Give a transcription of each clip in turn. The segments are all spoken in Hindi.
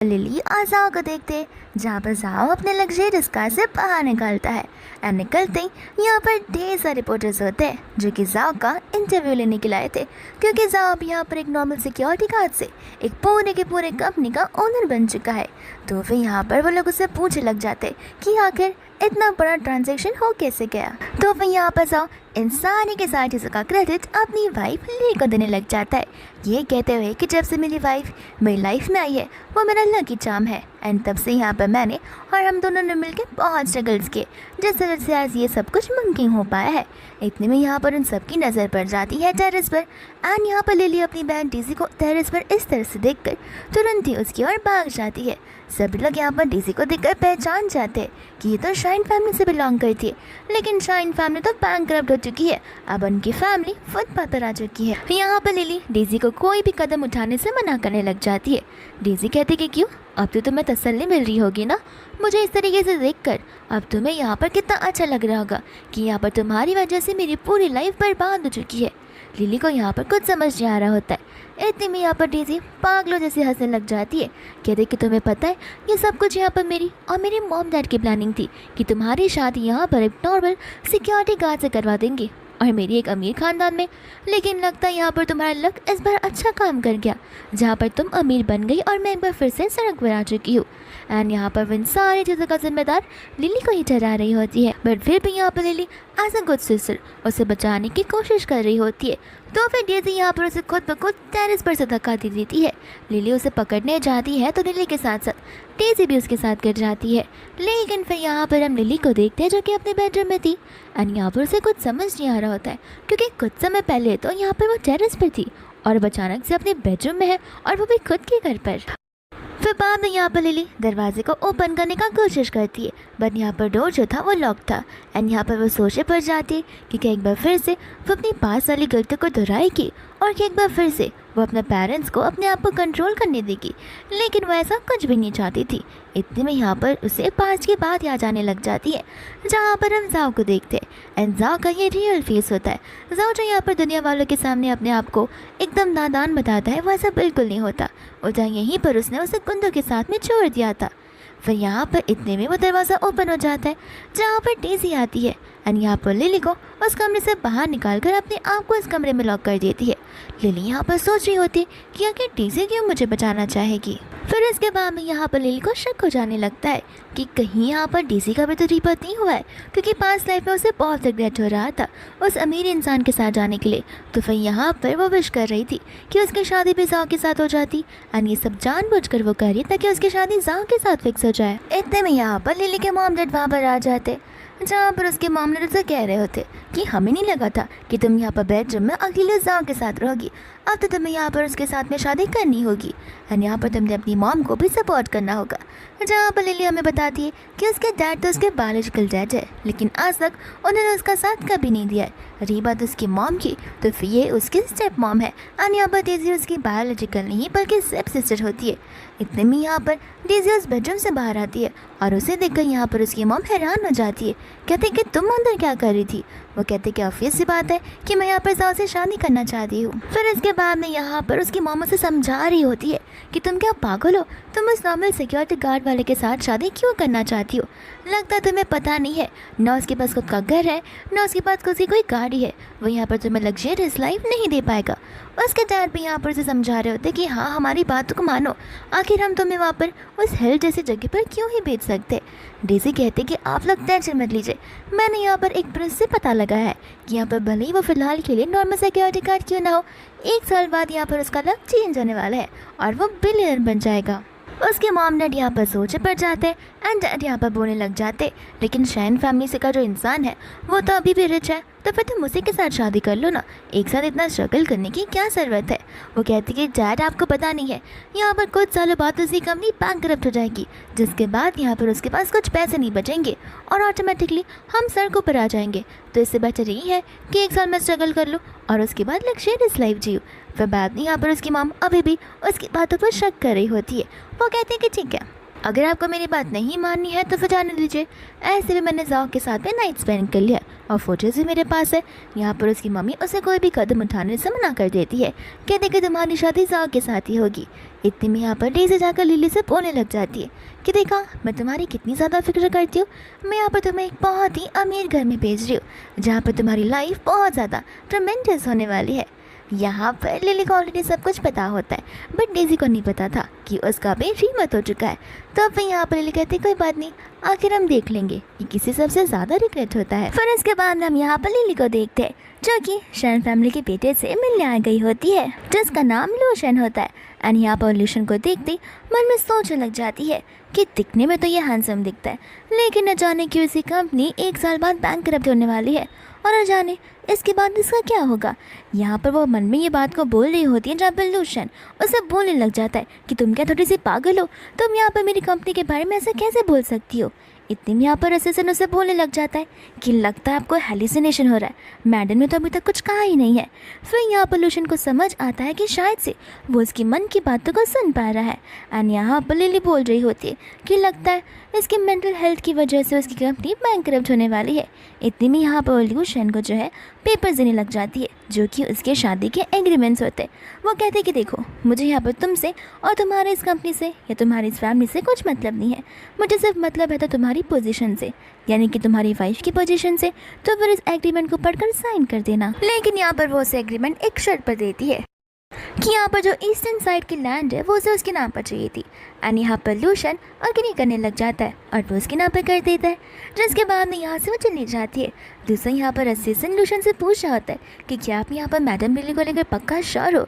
लिली और जाओ को देखते जहाँ पर जाओ अपने लग्जरियस कार से बाहर निकलता है और निकलते ही यहाँ पर ढेर सारे रिपोर्टर्स होते हैं जो कि जाओ का इंटरव्यू लेने के लिए आए थे, क्योंकि जाओ अब यहाँ पर एक नॉर्मल सिक्योरिटी गार्ड से एक पूरे के पूरे कंपनी का ओनर बन चुका है। तो फिर यहाँ पर वो लोग उससे पूछने लग जाते कि आखिर इतना बड़ा ट्रांजैक्शन हो कैसे गया। तो फिर यहाँ पर जाओ इन सारी के सारी चीज़ों का क्रेडिट अपनी वाइफ ली को देने लग जाता है, ये कहते हुए कि जब से मेरी वाइफ मेरी लाइफ में आई है वो मेरा लकी चार्म है एंड तब से यहाँ पर मैंने और हम दोनों ने मिलकर बहुत स्ट्रगल्स किए जिस वजह से आज ये सब कुछ मुमकिन हो पाया है। इतने में यहाँ पर उन सबकी नज़र पड़ जाती है टेरेस पर एंड यहाँ पर लिली अपनी बहन डेज़ी को टेरेस पर इस तरह से देखकर तुरंत ही उसकी ओर भाग जाती है। सभी लोग यहाँ पर डेज़ी को देखकर पहचान जाते हैं कि ये तो शाइन फैमिली से बिलोंग करती है, लेकिन शाइन फैमिली तो बैंकरप्ट हो चुकी है, अब उनकी फैमिली फुटपाथ पर आ चुकी है। यहाँ पर लिली डेज़ी को कोई भी कदम उठाने से मना करने लग जाती है। डेज़ी कहती कि क्यों, अब तो तुम्हें तसल्ली मिल रही होगी ना मुझे इस तरीके से देखकर, अब तुम्हें यहाँ पर कितना अच्छा लग रहा होगा कि यहाँ पर तुम्हारी वजह से मेरी पूरी लाइफ बर्बाद हो चुकी है। लिली को यहाँ पर कुछ समझ नहीं आ रहा होता है। इतने में यहाँ पर डेज़ी पागलों जैसे हंसने लग जाती है, कहते कि तुम्हें पता है ये सब कुछ यहाँ पर मेरी और मेरे मॉम डैड की प्लानिंग थी कि तुम्हारी शादी यहाँ पर एक नॉर्मल सिक्योरिटी गार्ड से करवा देंगे और मेरी एक अमीर ख़ानदान में, लेकिन लगता है यहाँ पर तुम्हारा लक इस बार अच्छा काम कर गया जहाँ पर तुम अमीर बन गई और मैं एक बार फिर से सड़क पर आ चुकी हूँ। एंड यहाँ पर इन सारी चीज़ों का जिम्मेदार लिली को ही ठहरा रही होती है, बट फिर भी यहाँ पर Lily as a good sister उसे बचाने की कोशिश कर रही होती है। तो फिर डेज़ी यहाँ पर उसे खुद ब खुद टेरेस पर से धक्का दे देती है। लिली उसे पकड़ने जाती है तो लिली के साथ साथ डेज़ी भी उसके साथ गिर जाती है, लेकिन फिर यहाँ पर हम लिली को देखते हैं जो कि अपने बेडरूम में थी एंड यहाँ पर उसे कुछ समझ नहीं आ रहा होता है, क्योंकि कुछ समय पहले तो यहाँ पर वो टेरेस पर थी और अब अचानक से अपने बेडरूम में है और वो भी खुद के घर पर। फिर बाद में यहाँ पर लिली दरवाजे को ओपन करने का कोशिश करती है, बट यहाँ पर डोर जो था वो लॉक था एंड यहाँ पर वो सोचे पड़ जाती है कि क्या एक बार फिर से वो अपनी पास वाली गलती को दोहराएगी और कि एक बार फिर से वो अपने पेरेंट्स को अपने आप को कंट्रोल करने देगी, लेकिन वो ऐसा कुछ भी नहीं चाहती थी। इतने में यहाँ पर उसे पास की बात याद आने लग जाती है जहाँ पर हम जाओ को देखते हैं एंड जाओ का ये रियल फेस होता है। जाओ जो यहाँ पर दुनिया वालों के सामने अपने आप को एकदम नादान बताता है वो ऐसा बिल्कुल नहीं होता, उधर यहीं पर उसने उसे कुंदों के साथ में छोड़ दिया था। फिर यहाँ पर इतने में वो दरवाज़ा ओपन हो जाता है जहाँ पर डेज़ी आती है एंड यहाँ पर लिली को उस कमरे से बाहर निकालकर अपने आप को इस कमरे में लॉक कर देती है। लिली यहाँ पर सोच रही होती कि आखिर डेज़ी क्यों मुझे बचाना चाहेगी। फिर इसके बाद में यहाँ पर लिली को शक हो जाने लगता है कि कहीं यहाँ पर डेज़ी का भी तो रीबर्थ नहीं हुआ है, क्योंकि पास्ट लाइफ में उसे बहुत रिग्रेट हो रहा था उस अमीर इंसान के साथ जाने के लिए। तो फिर यहाँ पर वो विश कर रही थी कि उसकी शादी भी जाओ के साथ हो जाती एंड ये सब जानबूझकर वो कर रही ताकि उसकी शादी जाओ के साथ फिक्स हो जाए। इतने में यहाँ पर लिली के मॉम डैड वहाँ पर आ जाते जहाँ पर उसके मॉम डैड उसे कह रहे होते कि हमें नहीं लगा था कि तुम यहाँ पर बेडरूम में अकेले जाओ के साथ रहोगी, अब तो तुम्हें यहाँ पर उसके साथ में शादी करनी होगी एंड यहाँ पर तुमने अपनी मॉम को भी सपोर्ट करना होगा। जहाँ पर लिली हमें बताती है कि उसके डैड तो उसके बायोलॉजिकल डैड है, लेकिन आज तक उन्होंने उसका साथ कभी नहीं दिया है। रही बात उसकी मॉम की तो फिर ये उसकी स्टेप मॉम है एंड यहाँ पर डेज़ी उसकी बायोलॉजिकल नहीं बल्कि स्टेप सिस्टर होती है। इतने में यहाँ पर डेज़ी उस बेडरूम से बाहर आती है और उसे देखकर यहाँ पर उसकी मॉम हैरान हो जाती है, कहते कि तुम अंदर क्या कर रही थी। वो कहते कि ऑब्वियस सी बात है कि मैं यहाँ पर जाओ से शादी करना चाहती हूँ। फिर इसके बाद में यहाँ पर उसकी मॉम उसे समझा रही होती है कि तुम क्या पागल हो, तुम उस नॉर्मल सिक्योरिटी गार्ड वाले के साथ शादी क्यों करना चाहती हो, लगता है तुम्हें पता नहीं है ना उसके पास खुद का घर है ना उसके पास उसकी कोई गाड़ी है, वो यहाँ पर तुम्हें लग्जरियस लाइफ नहीं दे पाएगा। उसके डैड भी यहाँ पर उसे समझा रहे होते कि हाँ हमारी बात को मानो, आखिर हम तुम्हें वहाँ पर उस हेल जैसी जगह पर क्यों ही भेज सकते। डेज़ी कहते कि आप लोग टेंशन मत लीजिए, मैंने यहाँ पर एक प्रिंस से पता लगाया है कि यहाँ पर भले ही वो फिलहाल के लिए नॉर्मल सिक्योरिटी गार्ड क्यों ना हो, 1 साल बाद यहाँ पर उसका लक चेंज होने वाला है और वो बिलियनर बन जाएगा। उसके मॉम डैड यहाँ पर सोचे पड़ जाते एंड डैड यहाँ पर बोलने लग जाते लेकिन शाइन फैमिली से का जो इंसान है वो तो अभी भी रिच है, तो फिर तुम उसी के साथ शादी कर लो ना, एक साथ इतना स्ट्रगल करने की क्या ज़रूरत है। वो कहती कि डैड आपको पता नहीं है यहाँ पर कुछ सालों बाद उसकी कंपनी बैंकरप्ट हो जाएगी, जिसके बाद यहाँ पर उसके पास कुछ पैसे नहीं बचेंगे और ऑटोमेटिकली हम सड़कों पर आ जाएंगे, तो इससे बेटर यही है कि 1 साल में स्ट्रगल कर लो और उसके बाद लग्जरियस लाइफ जियो। फिर बाद में यहाँ पर उसकी मॉम अभी भी उसकी बातों पर शक कर रही होती है। वो कहती है कि ठीक है अगर आपको मेरी बात नहीं माननी है तो फिर जाने दीजिए। ऐसे भी मैंने जाओ के साथ में नाइट स्पेंड कर लिया और फोटोज़ भी मेरे पास है। यहाँ पर उसकी मम्मी उसे कोई भी कदम उठाने से मना कर देती है, कहते कि तुम्हारी शादी जाओ के साथ ही होगी। इतने में यहाँ पर डेज़ी जाकर लिली से बोलने लग जाती है कि देखा मैं तुम्हारी कितनी ज़्यादा फिक्र करती हूँ। मैं यहाँ पर तुम्हें एक बहुत ही अमीर घर में भेज रही हूँ जहाँ पर तुम्हारी लाइफ बहुत ज़्यादा ट्रमेंडस होने वाली है। यहाँ पर लिली को ऑलरेडी सब कुछ पता होता है, बट डेज़ी को नहीं पता था कि उसका भी रीमत हो चुका है। तो अब यहाँ पर लिली कहती कोई बात नहीं, आखिर हम देख लेंगे कि किसी सबसे ज़्यादा रिग्रेट होता है। फिर इसके बाद हम यहाँ पर लिली को देखते हैं जो कि शैन फैमिली के बेटे से मिलने आ गई होती है जिसका नाम लूशन होता है। एंड यहाँ पर लूशन को देखते मन में सोचने लग जाती है कि दिखने में तो ये हैंडसम दिखता है, लेकिन न जाने क्यों इसकी कंपनी 1 साल बाद बैंकरप्ट होने वाली है और न जाने इसके बाद इसका क्या होगा। यहाँ पर वो मन में ये बात को बोल रही होती है जहाँ पर लूशन उसे बोलने लग जाता है कि तुम क्या थोड़ी सी पागल हो, तुम यहाँ पर मेरी कंपनी के बारे में ऐसा कैसे बोल सकती हो। इतने में यहाँ पर असिस्टेंट उसे बोलने लग जाता है कि लगता है आपको हेलुसिनेशन हो रहा है, मैडम ने तो अभी तक कुछ कहा ही नहीं है। फिर यहाँ पर लूशन को समझ आता है कि शायद से वो उसकी मन की बातों को सुन पा रहा है। एंड यहाँ पर लिली बोल रही होती है कि लगता है इसकी मेंटल हेल्थ की वजह से उसकी कंपनी बैंकरप्ट होने वाली है। इतने में यहाँ पर लूशन को जो है पेपर्स देने लग जाती है जो कि उसके शादी के एग्रीमेंट्स होते हैं। वो कहते हैं कि देखो मुझे यहाँ पर तुमसे और तुम्हारे इस कंपनी से या तुम्हारी इस फैमिली से कुछ मतलब नहीं है, मुझे सिर्फ मतलब है तो तुम्हारी पोजीशन से, यानी कि तुम्हारी वाइफ की पोजीशन से। तो फिर इस एग्रीमेंट को पढ़कर साइन कर देना। लेकिन यहाँ पर वो उसे एग्रीमेंट एक शर्त पर देती है कि यहाँ पर जो ईस्टर्न साइड की लैंड है वो उसे उसके नाम पर चाहिए थी। एंड यहाँ पर लूशन अग्री करने लग जाता है और वो उसके नाम पर कर देता है, जिसके बाद में यहाँ से वो चली जाती है। दूसरा यहाँ पर असिस्टेंट लूशन से पूछ रहा होता है कि क्या आप यहाँ पर मैडम लिली को लेकर पक्का श्योर हो।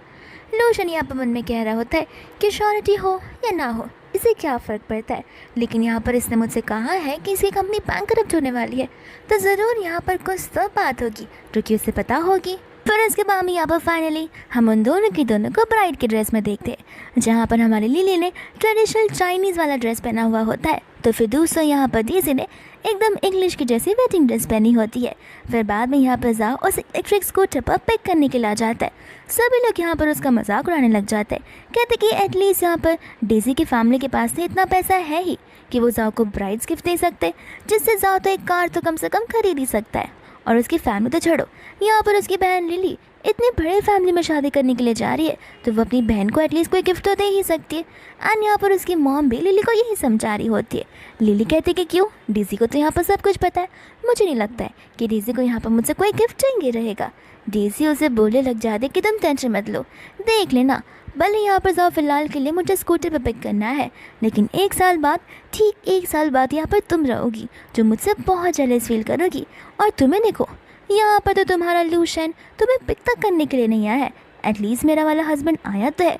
लूशन यहाँ पर मन में कह रहा होता है कि श्योरिटी हो या ना हो इसे क्या फ़र्क पड़ता है, लेकिन यहाँ पर इसने मुझसे कहा है कि इसकी कंपनी बैंकरप्ट होने वाली है तो ज़रूर यहाँ पर कुछ तो बात होगी जो कि उसे पता होगी। फिर इसके बाद में यहाँ पर फाइनली हम उन दोनों को ब्राइड की ड्रेस में देखते हैं जहाँ पर हमारी लिली ने ट्रेडिशनल चाइनीज़ वाला ड्रेस पहना हुआ होता है, तो फिर दूसरा यहाँ पर डेज़ी ने एकदम इंग्लिश की जैसी वेडिंग ड्रेस पहनी होती है। फिर बाद में यहाँ पर जाओ उसे इलेक्ट्रिक स्कूटर पर पिक करने के लिए आ जाता है। सभी लोग यहाँ पर उसका मजाक उड़ाने लग जाते हैं, कहते कि एटलीस्ट यहाँ पर डेज़ी की फैमिली के पास से इतना पैसा है ही कि वो जाओ को ब्राइड्स गिफ्ट दे सकते, जिससे जाओ तो एक कार तो कम से कम खरीद ही सकता है। और उसकी फैमिली तो छोड़ो, यहाँ पर उसकी बहन लिली इतनी बड़े फैमिली में शादी करने के लिए जा रही है तो वो अपनी बहन को एटलीस्ट कोई गिफ्ट तो दे ही सकती है। एंड यहाँ पर उसकी मॉम भी लिली को यही समझा रही होती है। लिली कहती है कि क्यों, डेज़ी को तो यहाँ पर सब कुछ पता है, मुझे नहीं लगता है कि डेज़ी को यहाँ पर मुझसे कोई गिफ्ट चाहिए रहेगा। डेज़ी उसे बोलने लग जाती है कि तुम टेंशन मत लो, देख लेना, भले यहाँ पर जाओ फिलहाल के लिए मुझे स्कूटर पर पिक करना है, लेकिन 1 साल बाद, ठीक 1 साल बाद यहाँ पर तुम रहोगी जो मुझसे बहुत जेलस फील करोगी। और तुम्हें देखो यहाँ पर तो तुम्हारा लूशन तुम्हें पिक तक करने के लिए नहीं आया है, एटलीस्ट मेरा वाला हस्बैंड आया तो है।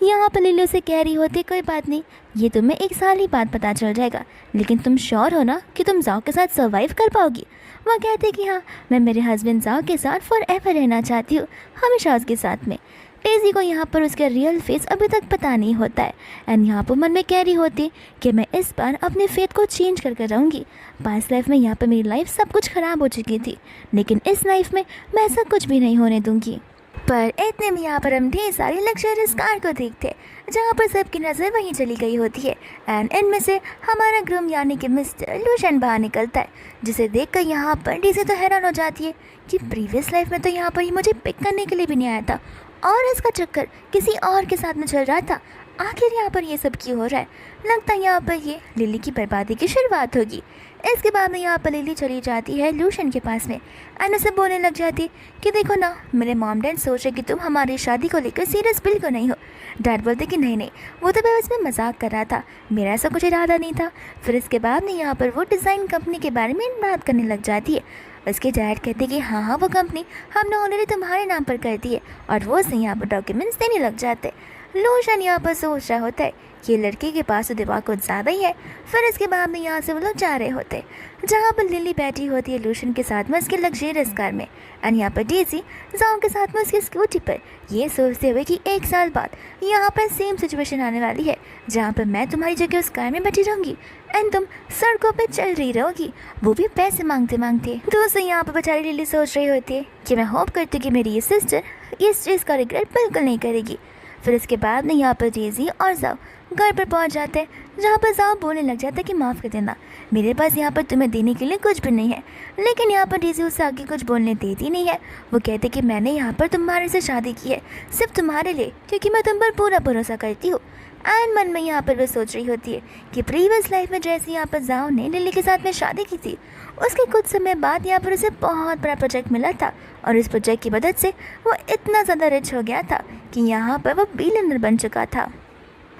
यहाँ पर लिली से कह रही होती कोई बात नहीं, ये तुम्हें 1 साल ही बाद पता चल जाएगा, लेकिन तुम श्योर हो ना कि तुम जाओ के साथ सर्वाइव कर पाओगी। वह कहते कि हाँ, मैं मेरे हस्बैंड जाओ के साथ फॉर एवर रहना चाहती हूँ, हमेशा उसके साथ में। डेज़ी को यहाँ पर उसका रियल फेस अभी तक पता नहीं होता है। एंड यहाँ पर मन में कह रही होती कि मैं इस बार अपने फेथ को चेंज कर रहूँगी। पास्ट लाइफ में यहाँ पर मेरी लाइफ सब कुछ ख़राब हो चुकी थी, लेकिन इस लाइफ में मैं ऐसा कुछ भी नहीं होने दूँगी। पर इतने में यहाँ पर हम ढेर सारी लग्जरियस कार को देखते हैं जहाँ पर सबकी नज़र वहीं चली गई होती है। एंड इनमें से हमारा ग्रूम यानी कि मिस्टर लूशन बाहर निकलता है, जिसे देखकर यहाँ पर डेज़ी तो हैरान हो जाती है कि प्रीवियस लाइफ में तो यहाँ पर ही मुझे पिक करने के लिए भी नहीं आया था और इसका चक्कर किसी और के साथ में चल रहा था। आखिर यहाँ पर ये सब क्यों हो रहा है? लगता है यहाँ पर ये लिली की बर्बादी की शुरुआत होगी। इसके बाद में यहाँ पर लिली चली जाती है लूशन के पास में एंड उसे बोलने लग जाती कि देखो ना, मेरे मॉम डैड सोच रहे कि तुम हमारी शादी को लेकर सीरियस बिल्कुल नहीं हो। डैड बोलते कि नहीं, वो तो मैं उसमें मजाक कर रहा था, मेरा ऐसा कुछ इरादा नहीं था। फिर इसके बाद में यहाँ पर वो डिज़ाइन कंपनी के बारे में बात करने लग जाती है। उसके डैड कहते कि हाँ, वो कंपनी हमने ऑलरेडी तुम्हारे नाम पर कर दी है और वो से यहाँ पर डॉक्यूमेंट्स देने लग जाते। लूशन यहाँ पर सोच रहा होता है कि लड़के के पास तो दिमाग कुछ ज़्यादा ही है। फिर इसके बाद में यहाँ से वो लोग जा रहे होते जहाँ पर लिली बैठी होती है लूशन के साथ में उसके लग्जरियस कार में। एंड यहाँ पर डेज़ी जाओ के साथ में उसकी स्कूटी पर ये सोचते हुए कि 1 साल बाद यहाँ पर सेम सिचुएशन आने वाली है जहाँ पर मैं तुम्हारी जगह उस कार में बैठी रहूँगी एंड तुम सड़कों पे चल रही रहोगी, वो भी पैसे मांगते मांगते। दोस्तों यहाँ पर बेचारी लिली सोच रही होती है कि मैं होप करती हूँ कि मेरी ये सिस्टर इस चीज़ का रिग्रेट बिल्कुल नहीं करेगी। फिर इसके बाद में यहाँ पर डेज़ी और जाओ घर पर पहुंच जाते हैं, जहाँ पर जाओ बोलने लग जाता है कि माफ़ कर देना, मेरे पास यहाँ पर तुम्हें देने के लिए कुछ भी नहीं है। लेकिन यहाँ पर डेज़ी उससे आगे कुछ बोलने देती नहीं है। वो कहते कि मैंने यहाँ पर तुम्हारे से शादी की है सिर्फ तुम्हारे लिए, क्योंकि मैं तुम पर पूरा भरोसा करती हूँ। एंड मन में यहाँ पर वो सोच रही होती है कि प्रीवियस लाइफ में जैसे यहाँ पर जाओ ने लिली के साथ में शादी की थी, उसके कुछ समय बाद यहाँ पर उसे बहुत बड़ा प्रोजेक्ट मिला था, और इस प्रोजेक्ट की मदद से वो इतना ज़्यादा रिच हो गया था कि यहाँ पर वो बिलियनर बन चुका था।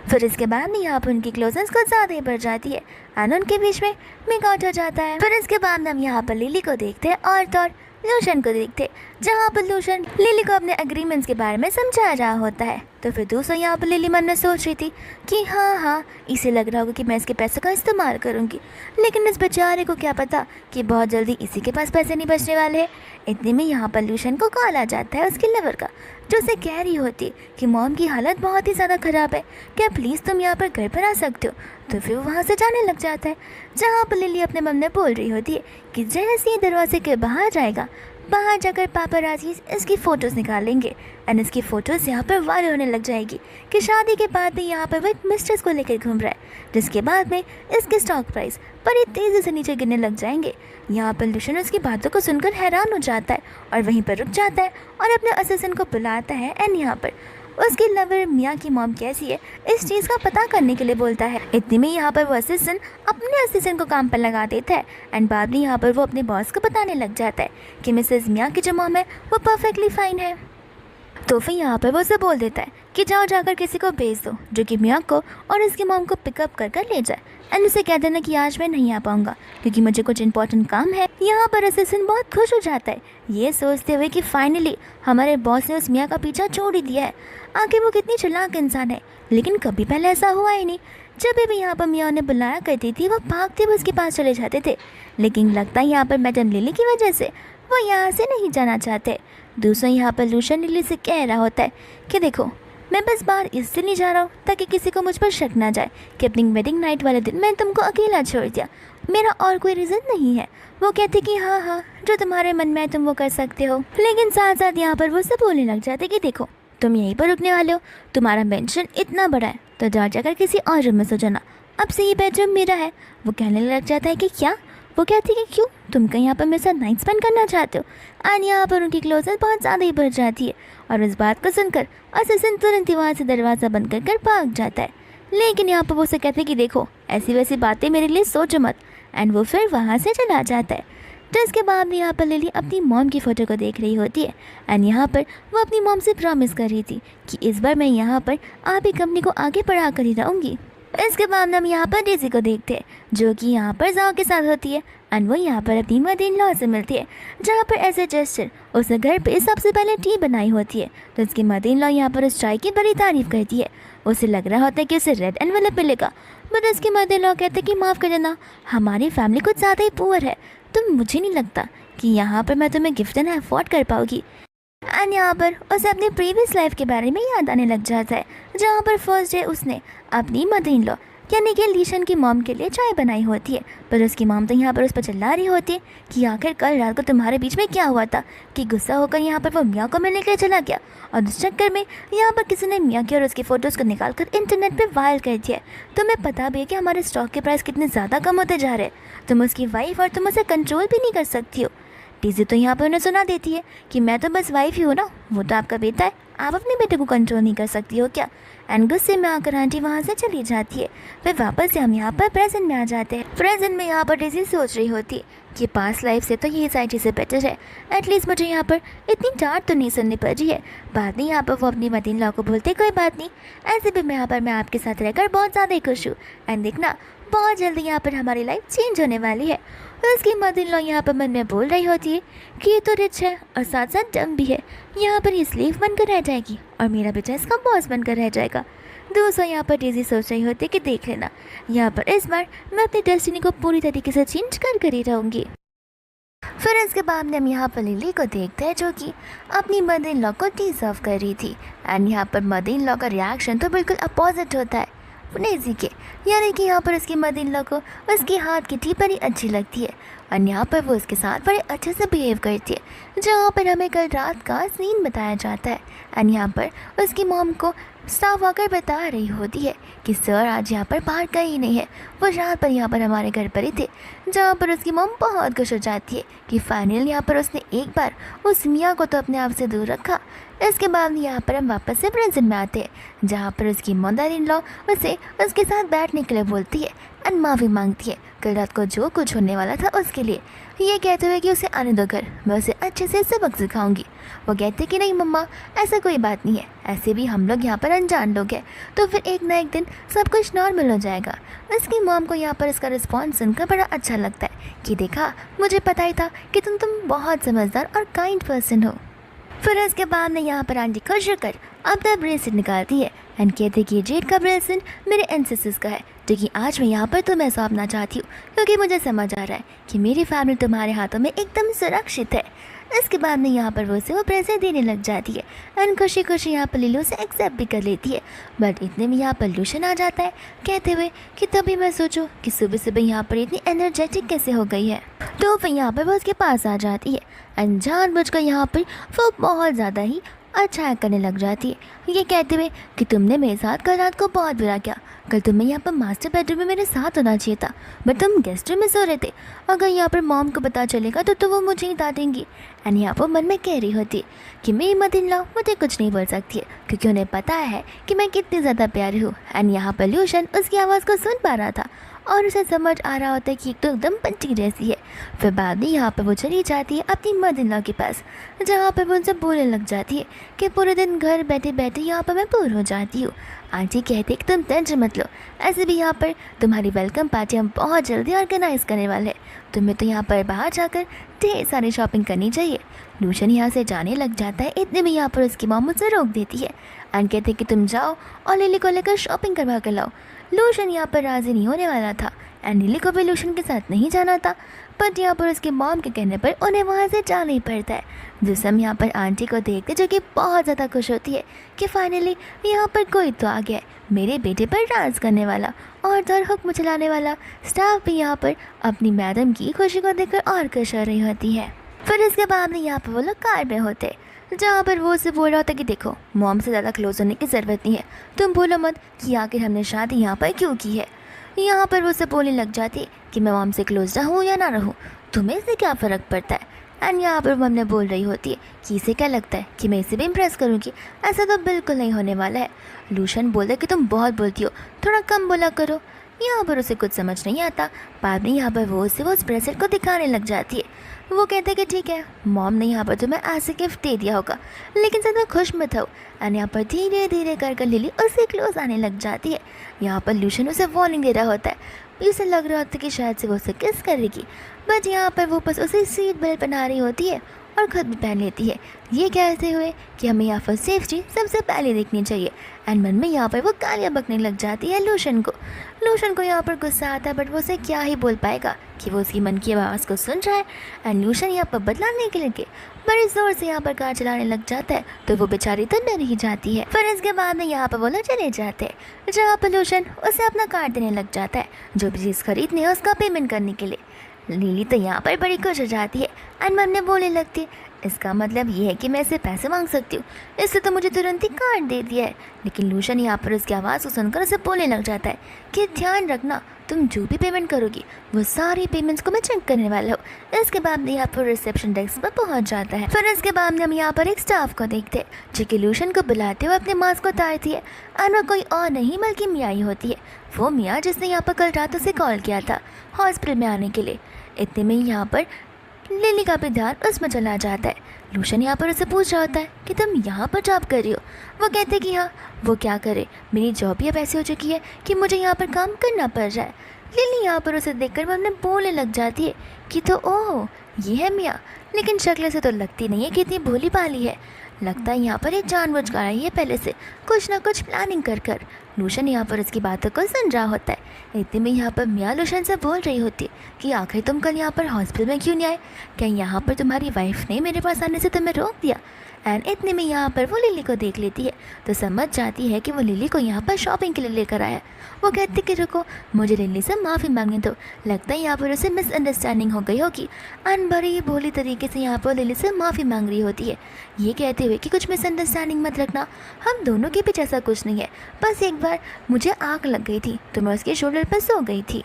फिर इसके बाद में यहाँ पर उनकी क्लोजनेस कुछ ज़्यादा ही बढ़ जाती है एंड उनके बीच में मेकआउट हो जाता है। फिर इसके बाद में हम यहाँ पर लिली को देखते हैं और तो और लूशन को देखते हैं, जहाँ पर लूशन लिली को अपने एग्रीमेंट्स के बारे में समझाया रहा होता है। तो फिर दूसरा यहाँ पर लिली मन में सोच रही थी कि हाँ इसे लग रहा होगा कि मैं इसके पैसों का इस्तेमाल करूँगी, लेकिन इस बेचारे को क्या पता कि बहुत जल्दी इसी के पास पैसे नहीं बचने वाले हैं। इतने में यहाँ पर लूशन को कॉल आ जाता है उसके लवर का, जो उसे कह रही होती कि मॉम की हालत बहुत ही ज़्यादा ख़राब है, क्या प्लीज़ तुम यहाँ पर घर पर आ सकते हो। तो फिर वो वहाँ से जाने लग जाता है, जहाँ पर लिली अपने मन में बोल रही होती है कि जैसे ही दरवाजे के बाहर जाएगा, बाहर जाकर पापाराज़ी इसकी फ़ोटोज़ निकालेंगे एंड इसकी फ़ोटोज़ यहाँ पर वायरल होने लग जाएगी कि शादी के बाद भी यहाँ पर वो एक मिस्ट्रेस को लेकर घूम रहा है, जिसके बाद में इसके स्टॉक प्राइस बड़ी तेज़ी से नीचे गिरने लग जाएंगे। यहाँ पर लूशन उसकी बातों को सुनकर हैरान हो जाता है और वहीं पर रुक जाता है और अपने असिस्टेंट को बुलाता है एंड यहाँ पर उसकी लवर मियाँ की मॉम कैसी है इस चीज़ का पता करने के लिए बोलता है। इतने में यहाँ पर वो असिस्टेंट अपने असिस्टेंट को काम पर लगा देता है एंड बाद में यहाँ पर वो अपने बॉस को बताने लग जाता है कि मिसेस मियाँ की जो मॉम है वो परफेक्टली फाइन है। तो फिर यहाँ पर वो उसे बोल देता है कि जाओ जाकर किसी को भेज दो जो कि मियाँ को और उसकी मॉम को पिकअप कर ले जाए एंड उसे कह देना कि आज मैं नहीं आ पाऊँगा क्योंकि मुझे कुछ इंपॉर्टेंट काम है। यहाँ पर असिस्टेंट बहुत खुश हो जाता है ये सोचते हुए कि फाइनली हमारे बॉस ने उस मियाँ का पीछा छोड़ ही दिया है। आखिर वो कितनी चालाक इंसान है, लेकिन कभी पहले ऐसा हुआ ही नहीं। जब भी यहाँ पर मियाँ उन्हें बुलाया करती थी वो भागते हुए उसके पास चले जाते थे, लेकिन लगता है यहाँ पर मैडम लिली की वजह से वो यहाँ से नहीं जाना चाहते। दूसरा यहाँ पर लूशन लिली से कह रहा होता है कि देखो मैं बस बाहर इससे नहीं जा रहा हूँ ताकि किसी को मुझ पर शक ना जाए कि अपनी वेडिंग नाइट वाले दिन मैंने तुमको अकेला छोड़ दिया, मेरा और कोई रीज़न नहीं है। वो कहते कि हाँ जो तुम्हारे मन में है तुम वो कर सकते हो, लेकिन साथ साथ यहाँ पर वो सब बोलने लग जाते कि देखो तुम यहीं पर रुकने वाले हो, तुम्हारा मेंशन इतना बड़ा है तो जाकर किसी और रूम में सो जाना, अब से ये बेडरूम मेरा है। वो कहने लग जाता है कि क्या? वो कहती है कि क्यों तुम कहीं यहाँ पर मेरे साथ नाइट स्पेंड करना चाहते हो। एंड यहाँ पर उनकी क्लोजनेस बहुत ज़्यादा ही बढ़ जाती है और इस बात को सुनकर असिस्टेंट तुरंत ही वहाँ से दरवाज़ा बंद कर भाग जाता है। लेकिन यहाँ पर वो उसे कहते हैं कि देखो ऐसी वैसी बातें मेरे लिए सोचो मत, एंड वो फिर वहाँ से चला जाता है। जिसके बाद में यहाँ पर लिली अपनी मॉम की फ़ोटो को देख रही होती है एंड यहाँ पर वो अपनी मॉम से प्रॉमिस कर रही थी कि इस बार मैं यहाँ पर आप ही कंपनी को आगे बढ़ा कर ही रहूँगी। इसके बाद हम यहाँ पर डेज़ी को देखते हैं जो कि यहाँ पर जाओ के साथ होती है एंड वो यहाँ पर अपनी मदर इन लॉ से मिलती है, जहाँ पर एज ए जेस्चर उसने घर पे सबसे पहले टी बनाई होती है। तो उसकी मदर इन लॉ यहाँ पर उस चाय की बड़ी तारीफ़ करती है। उसे लग रहा होता है कि उसे रेड एनवेलप मिलेगा, बट उसकी मदर इन लॉ कहते हैं कि माफ़ कर देना हमारी फैमिली कुछ ज़्यादा ही पुअर है, तो मुझे नहीं लगता कि यहाँ पर मैं तुम्हें गिफ्ट देना अफोर्ड कर पाऊँगी। एंड यहाँ पर उसे अपनी प्रीवियस लाइफ के बारे में याद आने लग जाता है, जहाँ पर फर्स्ट डे उसने अपनी मदर इन लॉ यानी कि लीशन की मॉम के लिए चाय बनाई होती है, पर उसकी मॉम तो यहाँ पर उस पर चिल्ला रही होती है कि आखिर कल रात को तुम्हारे बीच में क्या हुआ था कि गुस्सा होकर यहाँ पर वो मियाँ को मिलने के लिए चला गया और उस चक्कर में यहाँ पर किसी ने मियाँ की और उसकी फ़ोटोज़ को निकाल कर इंटरनेट पे वायरल कर दिया। तुम्हें पता भी है कि हमारे स्टॉक के प्राइस कितने ज़्यादा कम होते जा रहे हैं, तुम उसकी वाइफ और तुम उसे कंट्रोल भी नहीं कर सकती हो। डेज़ी तो यहाँ पर उन्हें सुना देती है कि मैं तो बस वाइफ ही हूँ ना, वो तो आपका बेटा है, आप अपने बेटे को कंट्रोल नहीं कर सकती हो क्या। एंड गुस्से में आकर आंटी वहाँ से चली जाती है। फिर वापस से हम यहाँ पर प्रेजेंट में आ जाते हैं। प्रेजेंट में यहाँ पर डेज़ी सोच रही होती है कि पास्ट लाइफ से तो ये सारी चीज़ें बेटर है, एटलीस्ट मुझे यहाँ पर इतनी डांट तो नहीं सुननी पड़ रही है। बाद में यहाँ पर वो अपनी मदर इन लॉ को बोलते कोई बात नहीं, ऐसे भी मैं यहाँ पर मैं आपके साथ रहकर बहुत ज़्यादा ही खुश हूँ एंड देखना बहुत जल्दी यहाँ पर हमारी लाइफ चेंज होने वाली है। उसकी मदर इन लॉ यहाँ पर मन में बोल रही होती है कि ये तो रिच है और साथ साथ डम भी है, यहाँ पर ये स्लीव बनकर रह जाएगी और मेरा बेटा इसका बॉस बनकर रह जाएगा। दूसरा यहाँ पर डेज़ी सोच रही होती है कि देख लेना यहाँ पर इस बार मैं अपनी डेस्टिनी को पूरी तरीके से चेंज कर ही रहूँगी। फिर इसके बाद हम यहाँ पर लिली को देखते हैं जो कि अपनी मदर इन लॉ को टी सर्व कर रही थी एंड यहाँ पर मदर इन लॉ का रिएक्शन तो बिल्कुल अपोजिट होता है डेज़ी के, यानी कि यहाँ पर उसकी मदर इन लॉ को उसके हाथ की टी बड़ी अच्छी लगती है। और यहाँ पर वो उसके साथ बड़े अच्छे से बिहेव करती है। जहाँ पर हमें कल रात का सीन बताया जाता है और यहाँ पर उसकी मॉम को स्टाफ आकर बता रही होती है कि सर आज यहाँ पर बाहर कहीं नहीं है, वो रात पर यहाँ पर हमारे घर पर ही थे। जहाँ पर उसकी मॉम बहुत खुश हो जाती है कि फाइनल यहाँ पर उसने एक बार उस मियाँ को तो अपने आप से दूर रखा। इसके बाद यहाँ पर हम वापस से प्रेजेंट में आते हैं, जहाँ पर उसकी मदर इन लॉ उसे उसके साथ बैठने के लिए बोलती है और माफ़ी मांगती है कल रात को जो कुछ होने वाला था उसके लिए। ये कहते हुए कि उसे आने दो घर, मैं उसे अच्छे से सबक सिखाऊंगी। वो कहते कि नहीं मम्मा, ऐसा कोई बात नहीं है, ऐसे भी हम लोग यहाँ पर अनजान लोग हैं, तो फिर एक ना एक दिन सब कुछ नॉर्मल हो जाएगा। उसकी मॉम को यहाँ पर इसका रिस्पॉन्स सुनकर बड़ा अच्छा लगता है कि देखा, मुझे पता ही था कि तुम बहुत समझदार और काइंड पर्सन हो। फिर उसके बाद में यहाँ पर आंटी खुश होकर अपना ब्रेसलेट निकालती है एंड कहती है कि ये जेड का ब्रेसलेट मेरे एंसेस्टर्स का है, जो कि आज मैं यहाँ पर तुम्हें सौंपना चाहती हूँ, क्योंकि मुझे समझ आ रहा है कि मेरी फैमिली तुम्हारे हाथों में एकदम सुरक्षित है। इसके बाद में यहाँ पर वो उसे वो पैसे देने लग जाती है एंड खुशी खुशी यहाँ पर लीलू से एक्सेप्ट भी कर लेती है। बट इतने में यहाँ पर लूशन आ जाता है कहते हुए कि तभी मैं सोचूं कि सुबह सुबह यहाँ पर इतनी एनर्जेटिक कैसे हो गई है। तो फिर यहाँ पर वो उसके पास आ जाती है एंड जानबूझकर यहाँ पर वो बहुत ज़्यादा ही अच्छा करने लग जाती है, ये कहते हुए कि तुमने मेरे साथ कल रात को बहुत बुरा किया। कल तुम्हें यहाँ पर मास्टर बेडरूम में मेरे साथ होना चाहिए था, बट तुम गेस्ट रूम में सो रहे थे। अगर यहाँ पर मॉम को पता चलेगा तो वो मुझे ही डांटेंगी। एंड यहाँ पर मन में कह रही होती कि मेरी मदर इन लॉ मुझे कुछ नहीं बोल सकती है, क्योंकि उन्हें पता है कि मैं कितनी ज़्यादा प्यारी हूँ। एंड यहाँ पर लूशन उसकी आवाज़ को सुन पा रहा था और उसे समझ आ रहा होता है कि एक तो एकदम पंची जैसी है। फिर बाद में यहाँ पर वो चली जाती है अपनी मदर इन लॉ के पास, जहाँ पर वो उनसे बोलने लग जाती है कि पूरे दिन घर बैठे बैठे यहाँ पर मैं बोर हो जाती हूँ। आंटी कहती है कि तुम टेंशन मत लो, ऐसे भी यहाँ पर तुम्हारी वेलकम पार्टी हम बहुत जल्दी ऑर्गेनाइज़ करने वाले हैं, तुम्हें तो यहाँ पर बाहर जाकर ढेर सारी शॉपिंग करनी चाहिए। लूशन यहाँ से जाने लग जाता है, इतने में यहाँ पर उसकी मॉम उसे रोक देती है एंड कहते कि तुम जाओ और लिली को लेकर शॉपिंग करवा कर लाओ। लूशन यहाँ पर राज़ी नहीं होने वाला था एंड लिली को भी लूशन के साथ नहीं जाना था, बट यहाँ पर उसके मॉम के कहने पर उन्हें वहाँ से जाना ही पड़ता है। जिस हम यहाँ पर आंटी को देखते जो कि बहुत ज़्यादा खुश होती है कि फाइनली यहाँ पर कोई तो आ गया है, मेरे बेटे पर राज करने वाला और दर हुक्म चलाने वाला। स्टाफ भी यहाँ पर अपनी मैडम की खुशी को देखकर और खुश हो रही होती है। फिर इसके बाद में यहाँ पर वो लोग कार में होते, जहाँ पर वो उसे बोल रहा होता कि देखो, मॉम से ज़्यादा क्लोज होने की ज़रूरत नहीं है, तुम भूलो मत कि आखिर हमने शादी यहाँ पर क्यों की है। यहाँ पर वो उसे बोलने लग जाती कि मैं मॉम से क्लोज रहूँ या ना रहूँ, तुम्हें इससे क्या फ़र्क पड़ता है। एंड यहाँ पर वो हमने बोल रही होती है कि इसे क्या लगता है कि मैं इसे भी इम्प्रेस करूँगी, ऐसा तो बिल्कुल नहीं होने वाला है। लूशन बोलता कि तुम बहुत बोलती हो, थोड़ा कम बोला करो। यहाँ पर उसे कुछ समझ नहीं आता। बाद में यहाँ पर वो उसे वो उस ब्रेसलेट को दिखाने लग जाती है। वो कहते हैं कि ठीक है, मॉम ने यहाँ पर तुम्हें ऐसे गिफ्ट दे दिया होगा, लेकिन ज़्यादा खुश मत हो। एंड यहाँ पर धीरे धीरे कर लिली उससे क्लोज आने लग जाती है। यहाँ पर लूशन उसे वार्निंग दे रहा होता है, उसे लग रहा होता है कि शायद से वो उसे किस करेगी, बट यहाँ पर वो बस उसे सीट बेल्ट पहना रही होती है और खुद भी पहन लेती है, ये कहते हुए कि हमें यहाँ पर सेफ्टी सबसे पहले देखनी चाहिए। एंड मन में यहाँ पर वो गालियाँ बकने लग जाती है लूशन को यहाँ पर गुस्सा आता है, बट वो उसे क्या ही बोल पाएगा कि वो उसकी मन की आवाज़ को सुन रहा है। एंड लूशन यहाँ पर बदलाने के लिए बड़े ज़ोर से यहाँ पर कार चलाने लग जाता है, तो वो बेचारी तो डर ही जाती है। फिर इसके बाद में यहाँ पर वो लोग चले जाते हैं, जहाँ पर लूशन उसे अपना कार्ड देने लग जाता है जो भी चीज़ खरीदनी है उसका पेमेंट करने के लिए। लिली तो यहाँ पर बड़ी खुश हो जाती है एंड मन में बोलने लगती है, इसका मतलब ये है कि मैं इससे पैसे मांग सकती हूँ, इससे तो मुझे तुरंत ही कार्ड दे दिया है। लेकिन लूशन यहाँ पर उसकी आवाज़ को सुनकर उसे बोलने लग जाता है कि ध्यान रखना, तुम जो भी पेमेंट करोगी वो सारी पेमेंट्स को मैं चेक करने वाला हूँ। इसके बाद में यहाँ पर रिसेप्शन डेस्क पर पहुँच जाता है। फिर इसके बाद में हम यहाँ पर एक स्टाफ को देखते हैं जो कि लूशन को बुलाते हुए अपने मास्क को उतारती है और वो कोई और नहीं बल्कि मियाँ ही होती है, वो मियाँ जिसने यहाँ पर कल रात उसे कॉल किया था हॉस्पिटल में आने के लिए। इतने में यहाँ पर लिली का भी ध्यान उसमें चला जाता है। लूशन यहाँ पर उसे पूछ रहा होता है कि तुम यहाँ पर जॉब कर रही हो। वो कहते कि हाँ, वो क्या करे, मेरी जॉब ही अब ऐसी हो चुकी है कि मुझे यहाँ पर काम करना पड़ रहा है। लिली यहाँ पर उसे देखकर अपने बोलने लग जाती है कि तो ओह ये है मियाँ, लेकिन शक्ल से तो लगती नहीं है कि इतनी भोली भाली है, लगता है यहाँ पर एक जानबूझ कर आई है पहले से कुछ ना कुछ प्लानिंग कर। लूशन यहाँ पर उसकी बातों को सुन रहा होता है। इतने में यहाँ पर मियाँ लूशन से बोल रही होती है कि आखिर तुम कल यहाँ पर हॉस्पिटल में क्यों नहीं आए, क्या यहाँ पर तुम्हारी वाइफ ने मेरे पास आने से तुम्हें रोक दिया। एंड इतने में यहाँ पर वो लिली को देख लेती है तो समझ जाती है कि वो लिली को यहाँ पर शॉपिंग के लिए लेकर आया है। वो कहती कि रुको, मुझे लिली से माफ़ी मांगने दो, लगता है यहाँ पर उसे मिसअंडरस्टैंडिंग हो गई होगी। एंड बड़ी ही भोली तरीके से यहाँ पर लिली से माफ़ी मांग रही होती है, ये कहते हुए कि कुछ मिसअंडरस्टैंडिंग मत रखना, हम दोनों के बीच ऐसा कुछ नहीं है, बस एक बार मुझे आग लग गई थी तो मैं उसके शोल्डर पर सो गई थी।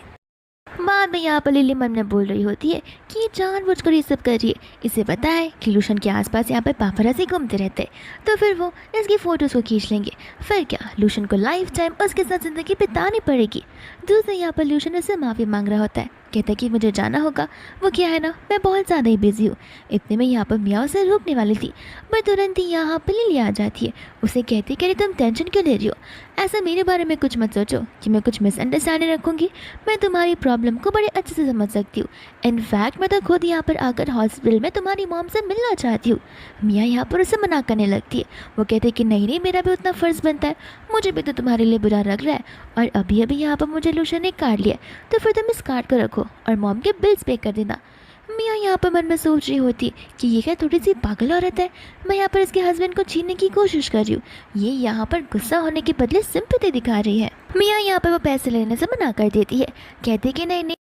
बाद में यहाँ पर लिली मन में बोल रही होती है कि ये जानबूझकर ये सब कर रही है, इसे पता है कि लूशन के आसपास यहाँ पर पापराज़ी घूमते रहते हैं तो फिर वो इसकी फ़ोटोज़ को खींच लेंगे, फिर क्या लूशन को लाइफ टाइम उसके साथ ज़िंदगी बितानी पड़ेगी। दूसरे यहाँ पर लूशन उससे माफ़ी मांग रहा होता है, कहता है कि मुझे जाना होगा, वो क्या है ना मैं बहुत ज़्यादा ही बिजी हूँ। इतने में यहाँ पर मियाँ उसे रोकने वाली थी पर तुरंत ही यहाँ पर लिली आ जाती है, उसे कहती कि तुम टेंशन क्यों ले रही हो, ऐसा मेरे बारे में कुछ मत सोचो कि मैं कुछ मिसअंडरस्टैंडिंग रखूँगी, मैं तुम्हारी प्रॉब्लम को बड़े अच्छे से समझ सकती हूँ, इनफैक्ट मैं तो खुद यहाँ पर आकर हॉस्पिटल में तुम्हारी मॉम से मिलना चाहती हूँ। मियाँ यहाँ पर उसे मना करने लगती है, वो कहते हैं कि नहीं नहीं, मेरा भी उतना फ़र्ज़ बनता है, मुझे भी तो तुम्हारे लिए बुरा लग रहा है और अभी अभी यहाँ पर मुझे लूशन ने काट लिया तो फिर तुम इस कार्ड को रखो और मॉम के बिल्स पे कर देना। मियाँ यहाँ पर मन में सोच रही होती कि ये क्या थोड़ी सी पागल औरत है, मैं यहाँ पर इसके हस्बैंड को छीनने की कोशिश कर रही हूँ, ये यहाँ पर गुस्सा होने के बदले सिंपैथी दिखा रही है। मियाँ यहाँ पर वो पैसे लेने से मना कर देती है, कहती कि नहीं नहीं,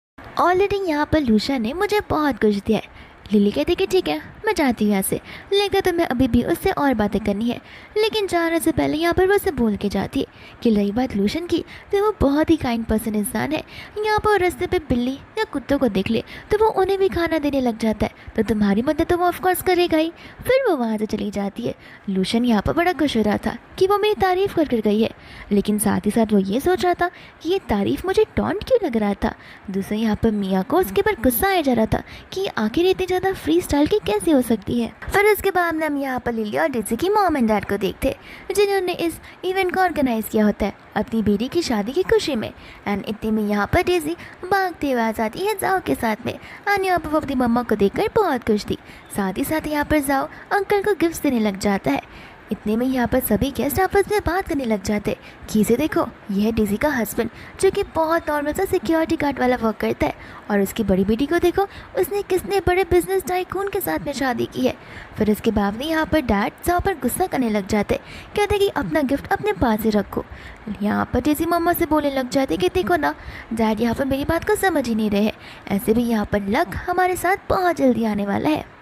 ऑलरेडी यहाँ पर लूशा ने मुझे बहुत कुछ दिया है। लिली कहती कि ठीक है मैं जाती हूँ यहाँ से, लेकिन तुम्हें अभी भी उससे और बातें करनी है। लेकिन जाने से पहले यहाँ पर वो उसे बोल के जाती है कि रही बात लूशन की तो वो बहुत ही काइंड पर्सन इंसान है, यहाँ पर रास्ते पे बिल्ली या कुत्तों को देख ले तो वो उन्हें भी खाना देने लग जाता है, तो तुम्हारी मदद तो वो ऑफकोर्स करेगा ही। फिर वो वहाँ से चली जाती है। लूशन यहाँ पर बड़ा खुश हो रहा था कि वो मेरी तारीफ़ कर गई है, लेकिन साथ ही साथ वो ये सोच रहा था कि ये तारीफ़ मुझे टॉन्ट क्यों लग रहा था। दूसरे यहाँ पर मियाँ को उसके ऊपर गुस्सा आया जा रहा था कि आखिर इतनी ज़्यादा फ्री स्टाइल की कैसे हो सकती है। फिर उसके बाद हम यहाँ पर लिली और डेज़ी की मॉम एंड डैड को देखते जिन्होंने इस इवेंट को ऑर्गेनाइज किया होता है अपनी बेटी की शादी की खुशी में। एंड इतने में यहाँ पर डेज़ी भागते हुए आ जाती है जाओ के साथ में, एंड यहाँ पर वो अपनी मम्मा को देखकर बहुत खुश थी। साथ ही साथ यहाँ पर जाओ अंकल को गिफ्ट देने लग जाता है। इतने में यहाँ पर सभी गेस्ट आपस में बात करने लग जाते कि इसे देखो, यह है डेज़ी का हस्बैंड जो कि बहुत नॉर्मल सा सिक्योरिटी गार्ड वाला वर्क करता है, और उसकी बड़ी बेटी को देखो, उसने किसने बड़े बिजनेस टाइकून के साथ में शादी की है। फिर इसके बाद में यहाँ पर डैड जाओ पर गुस्सा करने लग जाते, कहते कि अपना गिफ्ट अपने पास ही रखो। यहाँ पर डेज़ी मम्मा से बोलने लग जाते कि देखो ना डैड यहाँ पर मेरी बात को समझ ही नहीं रहे, ऐसे भी यहाँ पर लक हमारे साथ बहुत जल्दी आने वाला है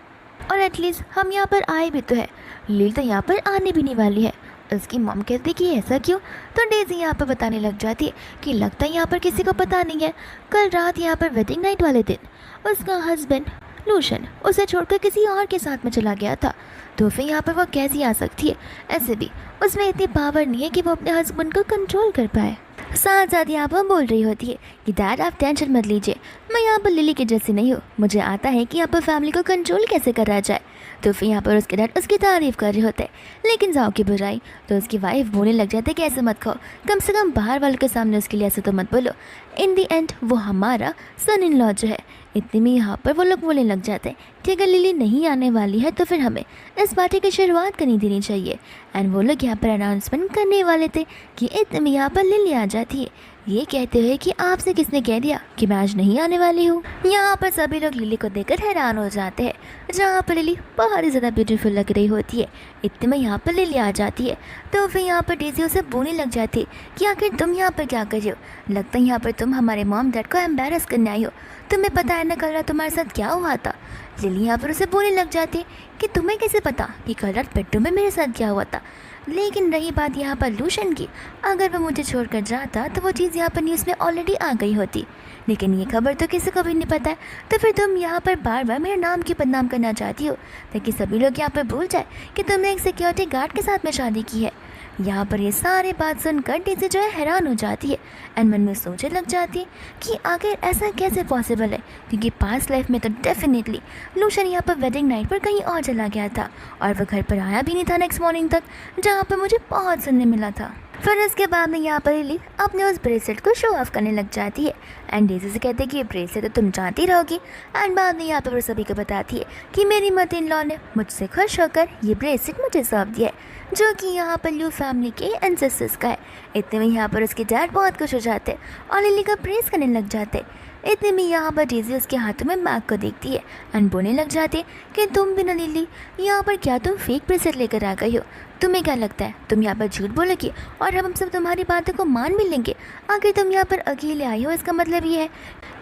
और एटलीस्ट हम यहाँ पर आए भी तो है, लील तो यहाँ पर आने भी नहीं वाली है। उसकी मॉम कहती कि ऐसा क्यों, तो डेज़ी यहाँ पर बताने लग जाती है कि लगता है यहाँ पर किसी को पता नहीं है, कल रात यहाँ पर वेडिंग नाइट वाले दिन उसका हस्बैंड लूशन उसे छोड़कर किसी और के साथ में चला गया था, तो फिर यहाँ पर वो कैसी आ सकती है, ऐसे भी उसमें इतनी पावर नहीं है कि वो अपने हस्बैंड को कंट्रोल कर पाए। साथ साथ यहाँ पर बोल रही होती है कि डैड आप टेंशन मत लीजिए, मैं यहाँ पर लिली की जैसी नहीं हूँ, मुझे आता है कि यहाँ पर फैमिली को कंट्रोल कैसे करा जाए। तो फिर यहाँ पर उसके डैड उसकी तारीफ़ कर रहे होते हैं, लेकिन जाओ की बुराई तो उसकी वाइफ बोलने लग जाती है कि ऐसे मत खाओ, कम से कम बाहर वालों के सामने उसके लिए ऐसे तो मत बोलो, इन दी एंड वो हमारा सन इन लॉ जो है। इतने में यहाँ पर वो लोग बोलने लग जाते हैं कि अगर लिली नहीं आने वाली है तो फिर हमें इस पार्टी की शुरुआत करनी देनी चाहिए। एंड वो लोग यहाँ पर अनाउंसमेंट करने वाले थे कि इतने में यहाँ पर लिली आ जाती है, ये कहते हुए कि आपसे किसने कह दिया कि मैं आज नहीं आने वाली हूँ। यहाँ पर सभी लोग लिली को देखकर हैरान हो जाते हैं, जहाँ पर लिली बहुत ही ज़्यादा ब्यूटीफुल लग रही होती है। इतने में यहाँ पर लिली आ जाती है, तो फिर यहाँ पर डेज़ी उसे बोलने लग जाती है कि आखिर तुम यहाँ पर क्या कर रही हो, लगता है यहाँ पर तुम हमारे मॉम डैड को एम्बेरस करने आई हो, तुम्हें पता है ना कल रात तुम्हारे साथ क्या हुआ था। लिली यहाँ पर उसे बोलने लग जाती है कि तुम्हें कैसे पता कि कल रात बेडरूम में मेरे साथ क्या हुआ था। लेकिन रही बात यहाँ पर लूशन की, अगर वो मुझे छोड़कर जाता तो वो चीज़ यहाँ पर न्यूज़ में ऑलरेडी आ गई होती, लेकिन ये खबर तो किसी को भी नहीं पता है, तो फिर तुम यहाँ पर बार बार मेरे नाम की बदनाम करना चाहती हो ताकि सभी लोग यहाँ पर भूल जाए कि तुमने एक सिक्योरिटी गार्ड के साथ में शादी की है। यहाँ पर ये सारे बात सुनकर डेज़ी जो है हैरान हो जाती है एंड मन में सोचने लग जाती है कि आखिर ऐसा कैसे पॉसिबल है, क्योंकि पास्ट लाइफ में तो डेफिनेटली लूशन यहाँ पर वेडिंग नाइट पर कहीं और चला गया था और वह घर पर आया भी नहीं था नेक्स्ट मॉर्निंग तक, जहाँ पर मुझे बहुत सुनने मिला था। फिर इसके बाद में यहाँ पर लिली अपने उस ब्रेसलेट को शो ऑफ करने लग जाती है एंड डेज़ी से कहते हैं कि ये ब्रेसलेट तो तुम चाहती रहोगी। एंड बाद में यहाँ पर वो सभी को बताती है कि मेरी मदर इन लॉ ने मुझसे खुश होकर ये ब्रेसलेट मुझे सौंप दिया है, जो कि यहाँ पर लू फैमिली के एंसेस्टर्स का है। इतने में यहाँ पर उसके डैड बहुत खुश हो जाते और लिली का प्रेस करने लग जाते। इतने में यहाँ पर डेज़ी उसके हाथों में बैग को देखती है एंड बोलने लग जाती है कि तुम भी ना लिली, यहाँ पर क्या तुम फेक ब्रेसलेट लेकर आ गई हो? तुम्हें क्या लगता है तुम यहाँ पर झूठ बोलोगी और हम सब तुम्हारी बातों को मान भी लेंगे? आखिर तुम यहाँ पर अकेले आई हो, इसका मतलब ये है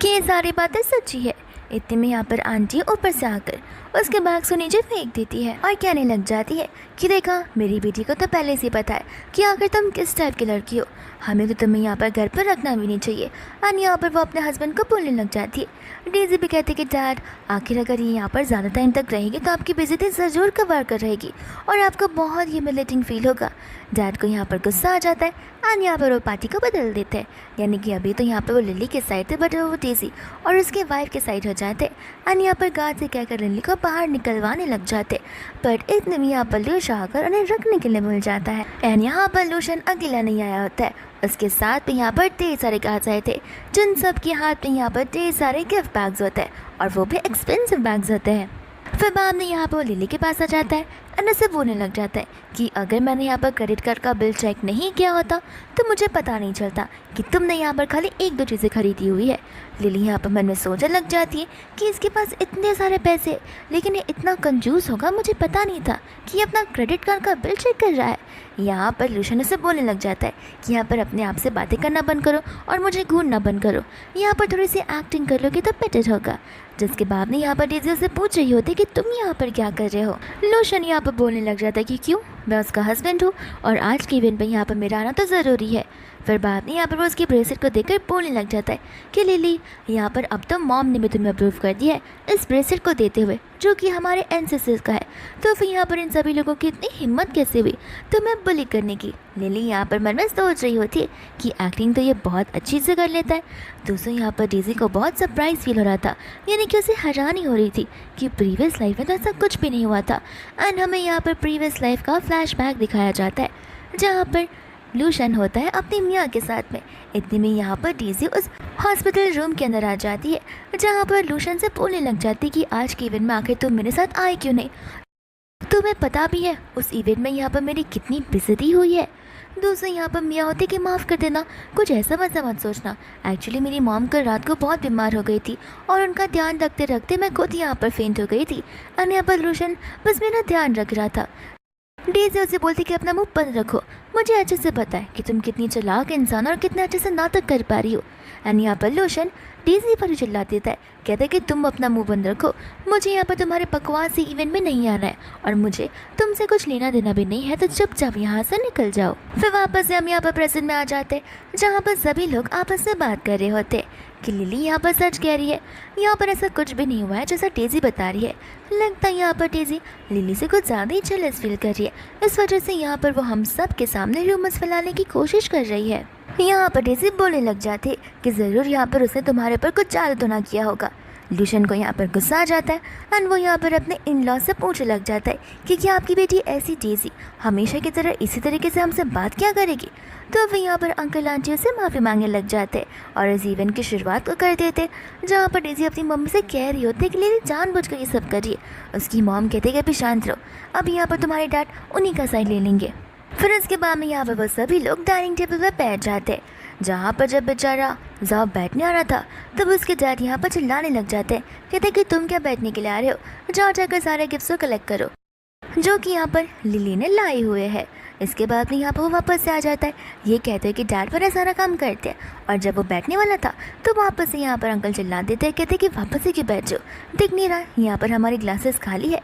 कि ये सारी बातें सच्ची है। इतने में यहाँ पर आंटी ऊपर से आकर उसके बैग को नीचे फेंक देती है और कहने लग जाती है कि देखा, मेरी बेटी को तो पहले से पता है कि आखिर तुम किस टाइप की लड़की हो, हमें तो तुम्हें यहाँ पर घर पर रखना भी नहीं चाहिए। और यहाँ पर वो अपने हस्बैंड को बोलने लग जाती है। डेज़ी भी कहती है कि डैड, आखिर अगर ये यहाँ पर ज़्यादा टाइम तक रहेगी तो आपकी बेइज्जती ज़रूर कवर कर रहेगी और आपको बहुत ह्यूमिलेटिंग फील होगा। डैड को यहाँ पर गुस्सा आ जाता है और यहाँ पर वो पार्टी को बदल देते हैं, यानी कि अभी तो यहाँ पर वो लिली के साइड थे बट वो डेज़ी और उसके वाइफ के साइड हो जाते हैं। और यहाँ पर गार्ड से कहकर लिली को बाहर निकलवाने लग जाते, बट इतने में यहाँ पर लूशन आकर उन्हें रखने के लिए मिल जाता है। एंड यहाँ पर लूशन अकेला नहीं आया होता है, उसके साथ में यहाँ पर ढेर सारे गार्ड्स आए थे जिन सब के हाथ में यहाँ पर ढेर सारे गिफ्ट बैग्स होते हैं और वो भी एक्सपेंसिव बैग्स होते हैं। फिर बाद में यहाँ पर वो लिली के पास आ जाता है और उसे बोलने लग जाता है कि अगर मैंने यहाँ पर क्रेडिट कार्ड का बिल चेक नहीं किया होता तो मुझे पता नहीं चलता कि तुमने यहाँ पर खाली 1-2 चीज़ें खरीदी हुई है। लिली यहाँ पर मन में सोचने लग जाती है कि इसके पास इतने सारे पैसे, लेकिन ये इतना कंजूस होगा, मुझे पता नहीं था कि ये अपना क्रेडिट कार्ड का बिल चेक कर रहा है। यहाँ पर लूशन उसे बोलने लग जाता है कि यहाँ पर अपने आप से बातें करना बंद करो और मुझे घूरना बंद करो, यहाँ पर थोड़ी सी एक्टिंग कर लोगे तो बेटर होगा। जिसके बाद में यहाँ पर डेज़ी उसे पूछ रही होती कि तुम यहाँ पर क्या कर रहे हो। लूशन यहाँ पर बोलने लग जाता है कि क्यों, मैं उसका हस्बैंड हूँ और आज के इवेंट पर यहाँ पर मेरा आना तो ज़रूरी है। फिर बाद में यहाँ पर वो उसकी ब्रेसलेट को देखकर बोलने लग जाता है कि लिली, यहाँ पर अब तो मॉम ने भी तुम्हें अप्रूव कर दिया है इस ब्रेसलेट को देते हुए, जो कि हमारे एंसेस्टर्स का है, तो फिर यहाँ पर इन सभी लोगों की इतनी हिम्मत कैसे हुई तुम्हें बुली करने की। लिली यहाँ पर मन में सोच रही होती है कि एक्टिंग तो ये बहुत अच्छी से कर लेता है। दोस्तों यहाँ पर डेज़ी को बहुत सरप्राइज फील हो रहा था, यानी कि उसे हैरानी हो रही थी कि प्रीवियस लाइफ में तो ऐसा कुछ भी नहीं हुआ था। एंड हमें यहाँ पर प्रीवियस लाइफ का फ्लैशबैक दिखाया जाता है जहाँ पर लूशन होता है अपनी मियाँ के साथ में। इतने में यहाँ पर डेज़ी उस हॉस्पिटल रूम के अंदर आ जाती है जहाँ पर लूशन से बोलने लग जाती है कि आज के इवेंट में आखिर तुम मेरे साथ आए क्यों नहीं? तुम्हें पता भी है उस इवेंट में यहाँ पर मेरी कितनी बेइज्जती हुई है। दोस्तों यहाँ पर मियाँ होती कि माफ़ कर देना, कुछ ऐसा वैसा मत सोचना। एक्चुअली मेरी मॉम कल रात को बहुत बीमार हो गई थी और उनका ध्यान रखते रखते मैं खुद यहाँ पर फेंट हो गई थी और यहाँ पर लूशन बस मेरा ध्यान रख रहा था। डेज़ी उसे बोलती कि अपना मुंह बंद रखो, मुझे अच्छे से पता है कि तुम कितनी चालाक इंसान और कितने अच्छे से नाटक कर पा रही हो। एंड यहाँ पर लूशन डेज़ी पर चिल्ला देता है, कहता है कि तुम अपना मुंह बंद रखो, मुझे यहाँ पर तुम्हारे बकवास से इवेंट में नहीं आना है और मुझे तुमसे कुछ लेना देना भी नहीं है, तो चुपचाप यहाँ से निकल जाओ। फिर वापस से हम यहाँ पर प्रेजेंट में आ जाते हैं जहाँ पर सभी लोग आपस में बात कर रहे होते हैं कि लिली यहाँ पर सच कह रही है, यहाँ पर ऐसा कुछ भी नहीं हुआ है जैसा डेज़ी बता रही है। लगता है यहाँ पर डेज़ी लिली से कुछ ज़्यादा ही जेलस फील कर रही है, इस वजह से यहाँ पर वो हम सब के सामने रूमर्स फैलाने की कोशिश कर रही है। यहाँ पर डेज़ी बोलने लग जाती कि ज़रूर यहाँ पर उसने तुम्हारे पर कुछ जादू तो ना किया होगा। लूशन को यहाँ पर गुस्सा आ जाता है एंड वो यहाँ पर अपने इन लॉ से पूछने लग जाता है कि क्या आपकी बेटी ऐसी डेज़ी हमेशा की तरह इसी तरीके से हमसे बात क्या करेगी। तो वो यहाँ पर अंकल आंटी से माफ़ी मांगने लग जाते और इस इवेंट की शुरुआत को कर देते, जहाँ पर डेज़ी अपनी मम्मी से कह रही होती है कि लिली जानबूझकर ये सब करिए। उसकी मॉम कहते हैं कि अभी शांत रहो, अब यहाँ पर तुम्हारे डैड उन्हीं का साइड ले लेंगे। फिर उसके बाद में यहाँ पर वो सभी लोग डाइनिंग टेबल पर बैठ जाते, जहाँ पर जब बेचारा जाओ बैठने आ रहा था तब उसके डैड यहाँ पर चिल्लाने लग जाते हैं, कहते कि तुम क्या बैठने के लिए आ रहे हो, जाओ जाकर सारे गिफ्ट्स को कलेक्ट करो, जो कि यहाँ पर लिली ने लाए हुए हैं। इसके बाद में यहाँ पर वो वापस से आ जाता है, ये कहते हैं कि डैड पर सारा काम करते हैं, और जब वो बैठने वाला था तो वापस से यहाँ पर अंकल चिल्ला देते हैं, कहते कि वापस से क्यों बैठ जाओ, दिख नहीं रहा यहाँ पर हमारी ग्लासेस खाली है।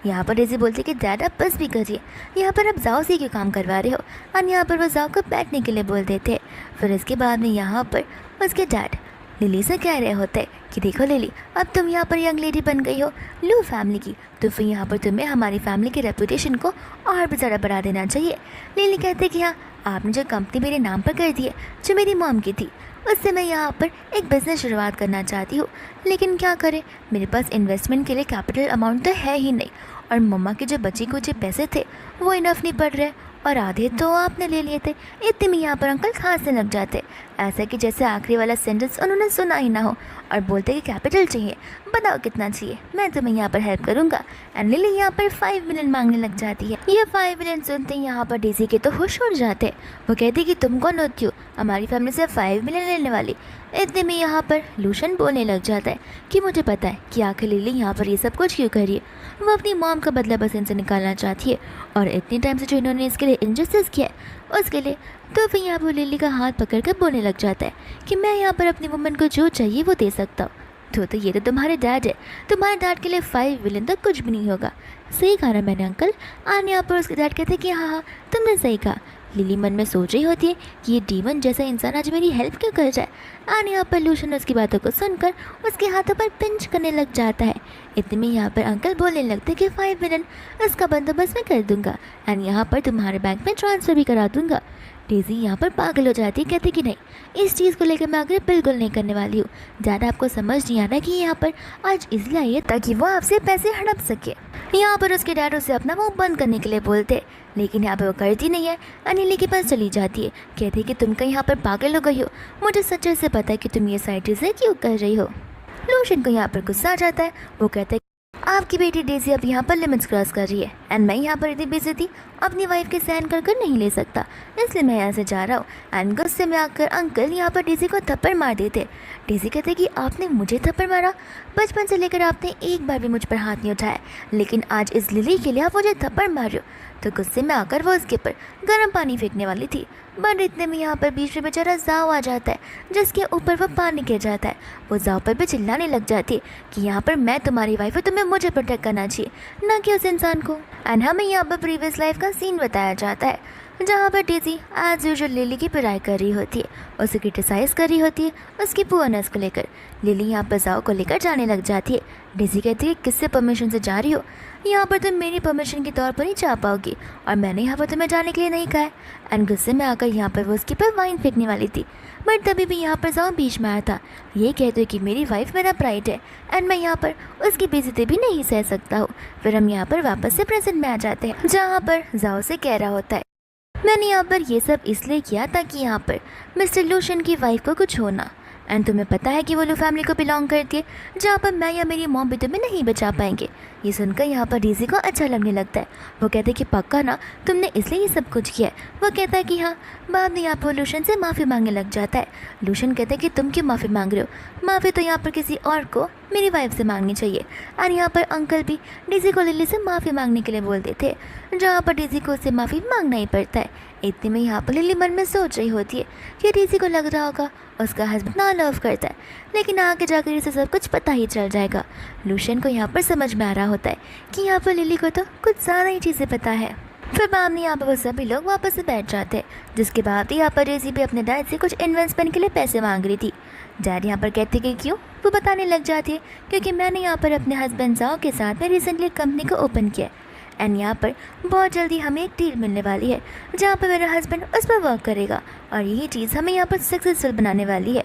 यहाँ पर डेज़ी बोलती कि डैड आप बस भी करिए, यहाँ पर आप जाओ से क्यों काम करवा रहे हो, और यहाँ पर वो जाओ को बैठने के लिए बोल देते। फिर इसके बाद में यहाँ पर उसके डैड लिली से कह रहे होते कि देखो लिली, अब तुम यहाँ पर यंग लेडी बन गई हो लू फैमिली की, तो फिर यहाँ पर तुम्हें हमारी फैमिली के रेपुटेशन को और भी ज़्यादा बढ़ा देना चाहिए। लिली कहते कि हाँ, आपने जो कंपनी मेरे नाम पर कर दी है जो मेरी मॉम की थी, उससे मैं यहाँ पर एक बिज़नेस शुरुआत करना चाहती हूँ, लेकिन क्या करें, मेरे पास इन्वेस्टमेंट के लिए कैपिटल अमाउंट तो है ही नहीं, और मम्मा के जो बचे कुछ पैसे थे वो इनफ नहीं पड़ रहे और आधे तो आपने ले लिए थे। इतने में यहाँ पर अंकल खांसने लग जाते, ऐसा कि जैसे आखिरी वाला सेंटेंस उन्होंने सुना ही ना हो, और बोलते कि कैपिटल चाहिए, बताओ कितना चाहिए, मैं तुम्हें यहाँ पर हेल्प करूँगा। एंड लिली यहाँ पर 5 मिलियन मांगने लग जाती है। ये 5 मिलियन सुनते ही यहाँ पर डेज़ी के तो होश उड़ जाते। वो कहती कि तुम कौन होती हो हमारी फैमिली से 5 मिलियन लेने वाली। इतने में यहाँ पर लूशन बोलने लग जाता है कि मुझे पता है कि आखिर लिली यहाँ पर ये सब कुछ क्यों कर रही है। वो अपनी मॉम का बदला बस इनसे निकालना चाहती है, और इतने टाइम से जो इन्होंने इसके लिए इनजस्टिस किया है उसके लिए। तो फिर यहाँ पर लिली का हाथ पकड़ कर बोलने लग जाता है कि मैं यहाँ पर अपनी वुमन को जो चाहिए वो दे सकता हूँ। तो ये तो तुम्हारे डैड है, तुम्हारे डैड के लिए 5 मिलियन तक कुछ भी नहीं होगा। सही कहा ना मैंने अंकल। आने यहाँ पर उसके डैड कहते हैं कि हाँ तुमने सही कहा। लिली मन में सोच रही होती है कि ये डीमन जैसा इंसान आज मेरी हेल्प क्यों कर जाए। आने यहाँ पर लूशन उसकी बातों को सुनकर उसके हाथों पर पिंच करने लग जाता है। इतने में यहाँ पर अंकल बोलने लगते कि 5 मिलियन इसका बंदोबस्त मैं कर दूंगा, एंड यहाँ पर तुम्हारे बैंक में ट्रांसफ़र भी करा दूंगा। डेज़ी यहाँ पर पागल हो जाती है, कहती कि नहीं, इस चीज़ को लेकर मैं आगे बिल्कुल नहीं करने वाली हूँ। ज़्यादा आपको समझ नहीं आ रहा कि यहाँ पर आज इसलिए आई है ताकि वो आपसे पैसे हड़प सके। यहाँ पर उसके डैड उसे अपना मुंह बंद करने के लिए बोलते, लेकिन यहाँ पर वो करती नहीं है। अनिली के पास चली जाती है, कहती है कि तुम कहीं यहाँ पर पागल हो गई हो, मुझे सच्चे से पता है कि तुम ये सारी चीज़ें क्यों कर रही हो। लूशन को यहाँ पर गुस्सा आ जाता है। वो कहता है आपकी बेटी डेज़ी अब यहाँ पर लिमिट्स क्रॉस कर रही है, एंड मैं यहाँ पर इतनी बिजी थी अपनी वाइफ के सहन कर नहीं ले सकता, इसलिए मैं यहाँ से जा रहा हूँ। एंड गुस्से में आकर अंकल यहाँ पर डेज़ी को थप्पड़ मार देते। डेज़ी कहते कि आपने मुझे थप्पड़ मारा? बचपन से लेकर आपने एक बार भी मुझ पर हाथ नहीं उठाया, लेकिन आज इस लिली के लिए आप मुझे थप्पड़ मार रहे हो। तो गुस्से में आकर वो उसके ऊपर गर्म पानी फेंकने वाली थी, बट इतने में यहाँ पर बीच में बेचारा जाओ आ जाता है, जिसके ऊपर वो पानी गिर जाता है। वो जाओ पर भी चिल्लाने लग जाती है कि यहाँ पर मैं तुम्हारी वाइफ हूँ, तुम्हें मुझे प्रोटेक्ट करना चाहिए, ना कि उस इंसान को। एंड हमें यहाँ पर प्रीवियस लाइफ का सीन बताया जाता है, जहाँ पर डेज़ी एज यूजुअल लिली की पिटाई कर रही होती है, उसे क्रिटिसाइज़ कर रही होती है उसकी पुअरनेस को लेकर। लिली यहाँ पर जाओ को लेकर जाने लग जाती है। डेज़ी कहती है किससे परमिशन से जा रही हो, यहाँ पर तुम मेरी परमिशन के तौर पर ही जा पाओगी, और मैंने यहाँ पर तुम्हें जाने के लिए नहीं कहा है। एंड गुस्से में आकर यहाँ पर वो उसके पर वाइन फेंकने वाली थी, बट तभी भी यहाँ पर जाओ बीच में आया था। ये कहते हो कि मेरी वाइफ मेरा प्राइड है, एंड मैं यहाँ पर उसकी बेइज्जती भी नहीं सह सकता हूँ। फिर हम यहाँ पर वापस से प्रेजेंट में आ जाते हैं, जहाँ पर जाओ से कह रहा होता है मैंने यहाँ पर ये सब इसलिए किया ताकि यहाँ पर मिस्टर लूशन की वाइफ को कुछ होना, एंड तुम्हें पता है कि वो लू फैमिली को बिलोंग करती है, जहाँ पर मैं या मेरी मॉम भी तुम्हें नहीं बचा पाएंगे। ये सुनकर यहाँ पर डेज़ी को अच्छा लगने लगता है। वो कहते हैं कि पक्का ना तुमने इसलिए ये सब कुछ किया है। वो कहता है कि हाँ। बाद में यहाँ पर लूशन से माफ़ी मांगने लग जाता है। लूशन कहते हैं कि तुम क्यों माफ़ी मांग रहे हो, माफ़ी तो यहाँ पर किसी और को मेरी वाइफ से मांगनी चाहिए। और यहाँ पर अंकल भी डेज़ी को लिली से माफ़ी मांगने के लिए बोलते थे, जहाँ पर डेज़ी को उससे माफ़ी मांगना ही पड़ता है। इतने में यहाँ पर लिली मन में सोच रही होती है कि डेज़ी को लग रहा होगा उसका हस्बैंड ना लव करता है, लेकिन आगे जाकर इसे सब कुछ पता ही चल जाएगा। लूशन को यहाँ पर समझ में आ रहा होता है कि यहाँ पर लिली को तो कुछ ज़्यादा ही चीज़ें पता है। फिर बाद में यहाँ पर वो सभी लोग वापस से बैठ जाते हैं, जिसके बाद यहाँ पर डेज़ी भी अपने डैड से कुछ इन्वेस्टमेंट के लिए पैसे मांग रही थी। डैड यहाँ पर कहते कि क्यों, वो बताने लग जाती है क्योंकि मैंने यहाँ पर अपने हस्बैंड जाओ के साथ में रिसेंटली कंपनी को ओपन किया है, एंड यहाँ पर बहुत जल्दी हमें एक डील मिलने वाली है जहाँ पर मेरा हस्बैंड उस पर वर्क करेगा, और ये चीज़ हमें यहाँ पर सक्सेसफुल बनाने वाली है।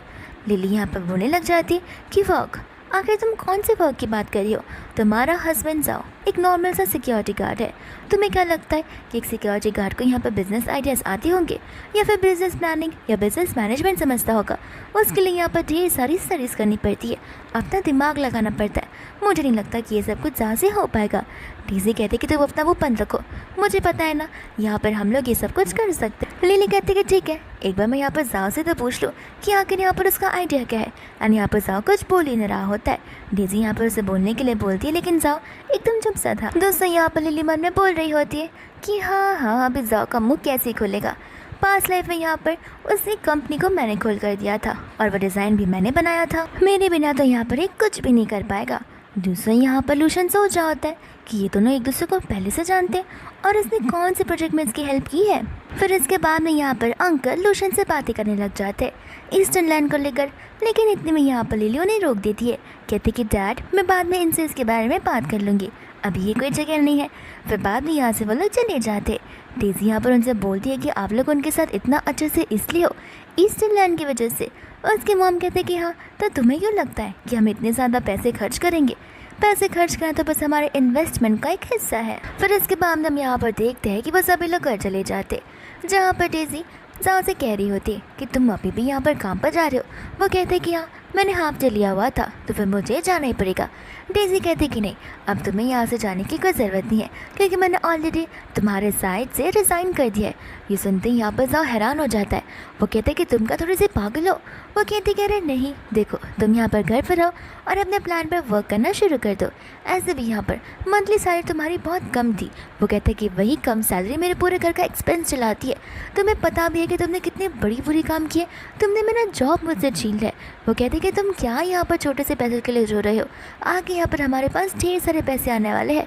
लिली यहाँ पर बोलने लग जाती है कि वर्क, आखिर तुम कौन से वर्क की बात कर रही हो? तुम्हारा हस्बैंड जाओ एक नॉर्मल सा सिक्योरिटी गार्ड है, तुम्हें क्या लगता है कि एक सिक्योरिटी गार्ड को यहाँ पर बिजनेस आइडियाज़ आते होंगे, या फिर बिजनेस प्लानिंग या बिजनेस मैनेजमेंट समझता होगा? उसके लिए यहाँ पर ढेर सारी स्टडीज़ करनी पड़ती है, अपना दिमाग लगाना पड़ता है। मुझे नहीं लगता कि ये सब कुछ ज़्यादा से हो पाएगा। डेज़ी कहते कि तुम अपना वो बंद रखो, मुझे पता है ना यहाँ पर हम लोग ये सब कुछ कर सकते हैं। लिली कहती कि ठीक है, एक बार मैं यहाँ पर जाओ से तो पूछ लूँ कि आखिर यहाँ पर उसका आइडिया क्या है। एंड यहाँ पर जाओ कुछ बोल ही नहीं रहा होता है। डेज़ी यहाँ पर उसे बोलने के लिए बोलती है, लेकिन जाओ एकदम चुप सा था। दोस्तों यहाँ पर लिली मन में बोल रही होती है कि हाँ अभी जाओ का मुँह कैसे खुलेगा। पास्ट लाइफ में यहाँ पर उसी कंपनी को मैंने खोल कर दिया था, और वह डिज़ाइन भी मैंने बनाया था, मेरे बिना तो यहाँ पर एक कुछ भी नहीं कर पाएगा। दूसरा यहाँ पर लूशन सोच रहा होता है कि ये दोनों एक दूसरे को पहले से जानते हैं, और इसने कौन से प्रोजेक्ट में इसकी हेल्प की है। फिर इसके बाद में यहाँ पर अंकल लूशन से बातें करने लग जाते हैं ईस्टर्न लैंड को लेकर, लेकिन इतने में यहाँ पर लिली उन्हें रोक देती है, कहती कि डैड मैं बाद में इनसे इसके बारे में बात कर लूँगी, अभी ये कोई जगह नहीं है। फिर बाद में यहाँ से वो लोग चले जाते। डेज़ी यहाँ पर उनसे बोलती है कि आप लोग उनके साथ इतना अच्छे से इसलिए हो ईस्टर्न लैंड की वजह से। उसके मॉम कहते कि हाँ तो तुम्हें क्यों लगता है कि हम इतने ज़्यादा पैसे खर्च करेंगे? पैसे खर्च करना तो बस हमारे इन्वेस्टमेंट का एक हिस्सा है। फिर इसके बाद हम यहाँ पर देखते हैं कि वो सभी लोग घर चले जाते, जहाँ पर डेज़ी जाओ से कह रही होती कि तुम अभी भी यहाँ पर काम पर जा रहे हो। वो कहते कि हाँ, मैंने हाफ डे लिया हुआ था तो फिर मुझे जाना ही पड़ेगा। डेजी कहती कि नहीं, अब तुम्हें यहाँ से जाने की कोई ज़रूरत नहीं है क्योंकि मैंने ऑलरेडी तुम्हारे साइड से रिज़ाइन कर दिया है। ये सुनते ही यहाँ पर जाओ हैरान हो जाता है। वो कहते कि तुम क्या थोड़ी सी पागल हो। वो कहती कि अरे नहीं, देखो तुम यहाँ पर घर पर आओ और अपने प्लान पर वर्क करना शुरू कर दो। ऐसे भी यहाँ पर मंथली सैलरी तुम्हारी बहुत कम थी। वो कहते कि वही कम सैलरी मेरे पूरे घर का एक्सपेंस चलाती है। तुम्हें पता भी है कि तुमने कितने बड़ी बुरी काम किए, तुमने मेरा जॉब मुझसे छीन लिया। वो कहते कि तुम क्या यहाँ पर छोटे से पैसे के लिए रो रहे हो, आगे यहाँ पर हमारे पास ढेर सारे पैसे आने वाले हैं।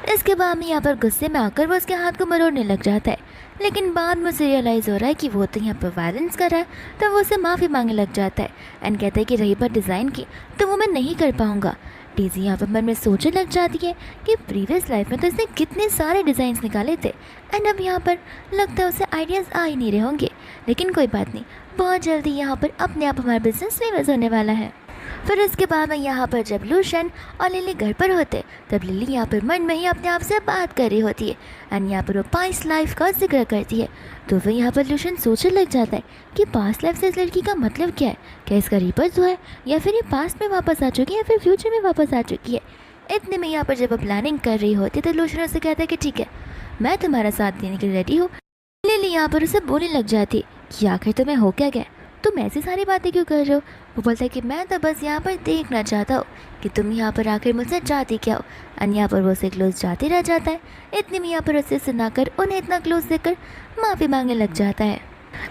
इसके बाद में यहाँ पर गुस्से में आकर वो उसके हाथ को मरोड़ने लग जाता है, लेकिन बाद में उसे रियलाइज़ हो रहा है कि वो तो यहाँ पर वायलेंस कर रहा है, तो वो उसे माफ़ी मांगने लग जाता है एंड कहता है कि रही बात डिज़ाइन की तो वो मैं नहीं कर पाऊँगा। डेज़ी यहाँ पर मन में सोचने लग जाती है कि प्रीवियस लाइफ में तो इसने कितने सारे डिज़ाइंस निकाले थे एंड अब यहाँ पर लगता है उसे आइडियाज़ आ ही नहीं रहे होंगे। लेकिन कोई बात नहीं, बहुत जल्दी यहाँ पर अपने आप हमारा बिजनेस फेमस होने वाला है। फिर इसके बाद में यहाँ पर जब लूशन और लिली घर पर होते तब लिली यहाँ पर मन में ही अपने आप से बात कर रही होती है एंड यहाँ पर वो पास्ट लाइफ का जिक्र करती है। तो फिर यहाँ पर लूशन सोचने लग जाता है कि पास्ट लाइफ से इस लड़की का मतलब क्या है, क्या इसका रीबर्थ हुआ है या फिर ये पास्ट में वापस आ चुकी है या फिर फ्यूचर में वापस आ चुकी है। इतने में यहाँ पर जब वो प्लानिंग कर रही होती है तो लूशन उससे कहता है कि ठीक है, मैं तुम्हारा साथ देने के लिए रेडी हूँ। लिली यहाँ पर उसे बोलने लग जाती कि आखिर तुम्हें हो क्या गया, तुम ऐसी सारी बातें क्यों कर रहे हो। वो बोलता है कि मैं तो बस यहाँ पर देखना चाहता हूँ कि तुम यहाँ पर आकर मुझसे जाती क्या हो। एंड यहाँ पर वो उसे क्लोज जाते रह जाता है। इतने में यहाँ पर उसे सुनाकर उन्हें इतना क्लोज देखकर माफ़ी मांगने लग जाता है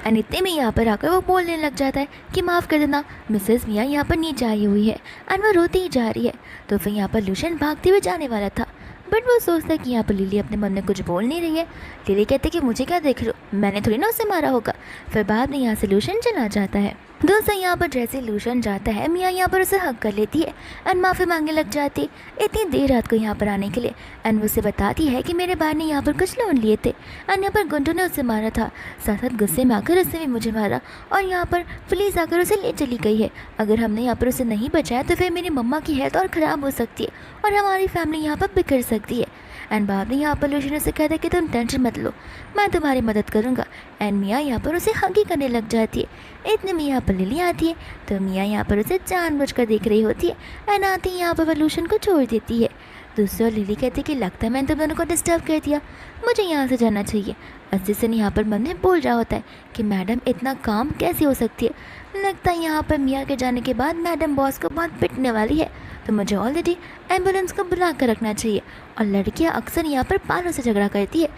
एंड इतने में यहाँ पर आकर वो बोलने लग जाता है कि माफ़ कर देना, मिसेस मिया यहाँ पर नीचे आई हुई है एंड वो रोती ही जा रही है। तो फिर यहाँ पर लूशन भागते हुए जाने वाला था, बट वो सोचता है कि यहाँ पर लिली अपने मन में कुछ बोल नहीं रही है। लिली कहते कि मुझे क्या देख रहे हो, मैंने थोड़ी ना उसे मारा होगा। फिर बाद में यहाँ से लूशन चला जाता है। दोस्तों यहाँ पर जैसे लूशन जाता है, मिया यहाँ पर उसे हक कर लेती है एंड माफ़ी मांगने लग जाती है इतनी देर रात को यहाँ पर आने के लिए। एंड वो उसे बताती है कि मेरे भाई ने यहाँ पर कुछ लोन लिए थे एंड यहाँ पर गुंडों ने उसे मारा था, साथ साथ गुस्से में आकर उसने भी मुझे मारा और यहाँ पर पुलिस आकर उसे ले चली गई है। अगर हमने यहाँ पर उसे नहीं बचाया तो फिर मेरी मम्मा की हेल्थ और ख़राब हो सकती है और हमारी फैमिली यहाँ पर बिखर सकती है। एंड बाद में यहाँ पर लूशन से कहता है कि तुम टेंशन मत लो, मैं तुम्हारी मदद करूँगा। एंड मिया यहाँ पर उसे हगी करने लग जाती है। इतने में यहाँ पर लिली आती है तो मिया यहाँ पर उसे जानबूझकर देख रही होती है एंड आती ही यहाँ पर लूशन को छोड़ देती है। दूसरी ओर लिली कहती है कि लगता है मैंने तुम दोनों को डिस्टर्ब कर दिया, मुझे यहाँ से जाना चाहिए। असिस्टेंट यहाँ पर मन में बोल रहा होता है कि मैडम इतना काम कैसे हो सकती है, लगता है यहाँ पर मिया के जाने के बाद मैडम बॉस को बहुत पिटने वाली है, तो मुझे ऑलरेडी एम्बुलेंस को बुला कर रखना चाहिए। और लड़कियाँ अक्सर यहाँ पर पालों से झगड़ा करती है,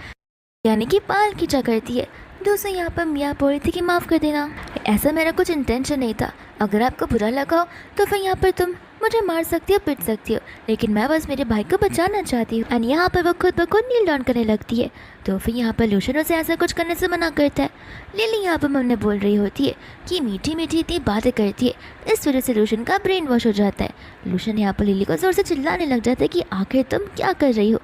यानी कि पाल खींचा करती है। दोस्तों यहाँ पर मिया बोल रही थी कि माफ़ कर देना, ऐसा मेरा कुछ इंटेंशन नहीं था, अगर आपको बुरा लगा हो तो फिर यहाँ पर तुम मुझे मार सकती हो, पिट सकती हो, लेकिन मैं बस मेरे भाई को बचाना चाहती हूँ। एंड यहाँ पर वो खुद ब खुद नील डाउन करने लगती है। तो फिर यहाँ पर लूशन उसे ऐसा कुछ करने से मना करता है। लिली यहाँ पर मम्मी बोल रही होती है कि मीठी मीठी इतनी बातें करती है, इस वजह से लूशन का ब्रेन वॉश हो जाता है। लूशन यहाँ पर लिली को ज़ोर से चिल्लाने लग जाता है कि आखिर तुम क्या कर रही हो।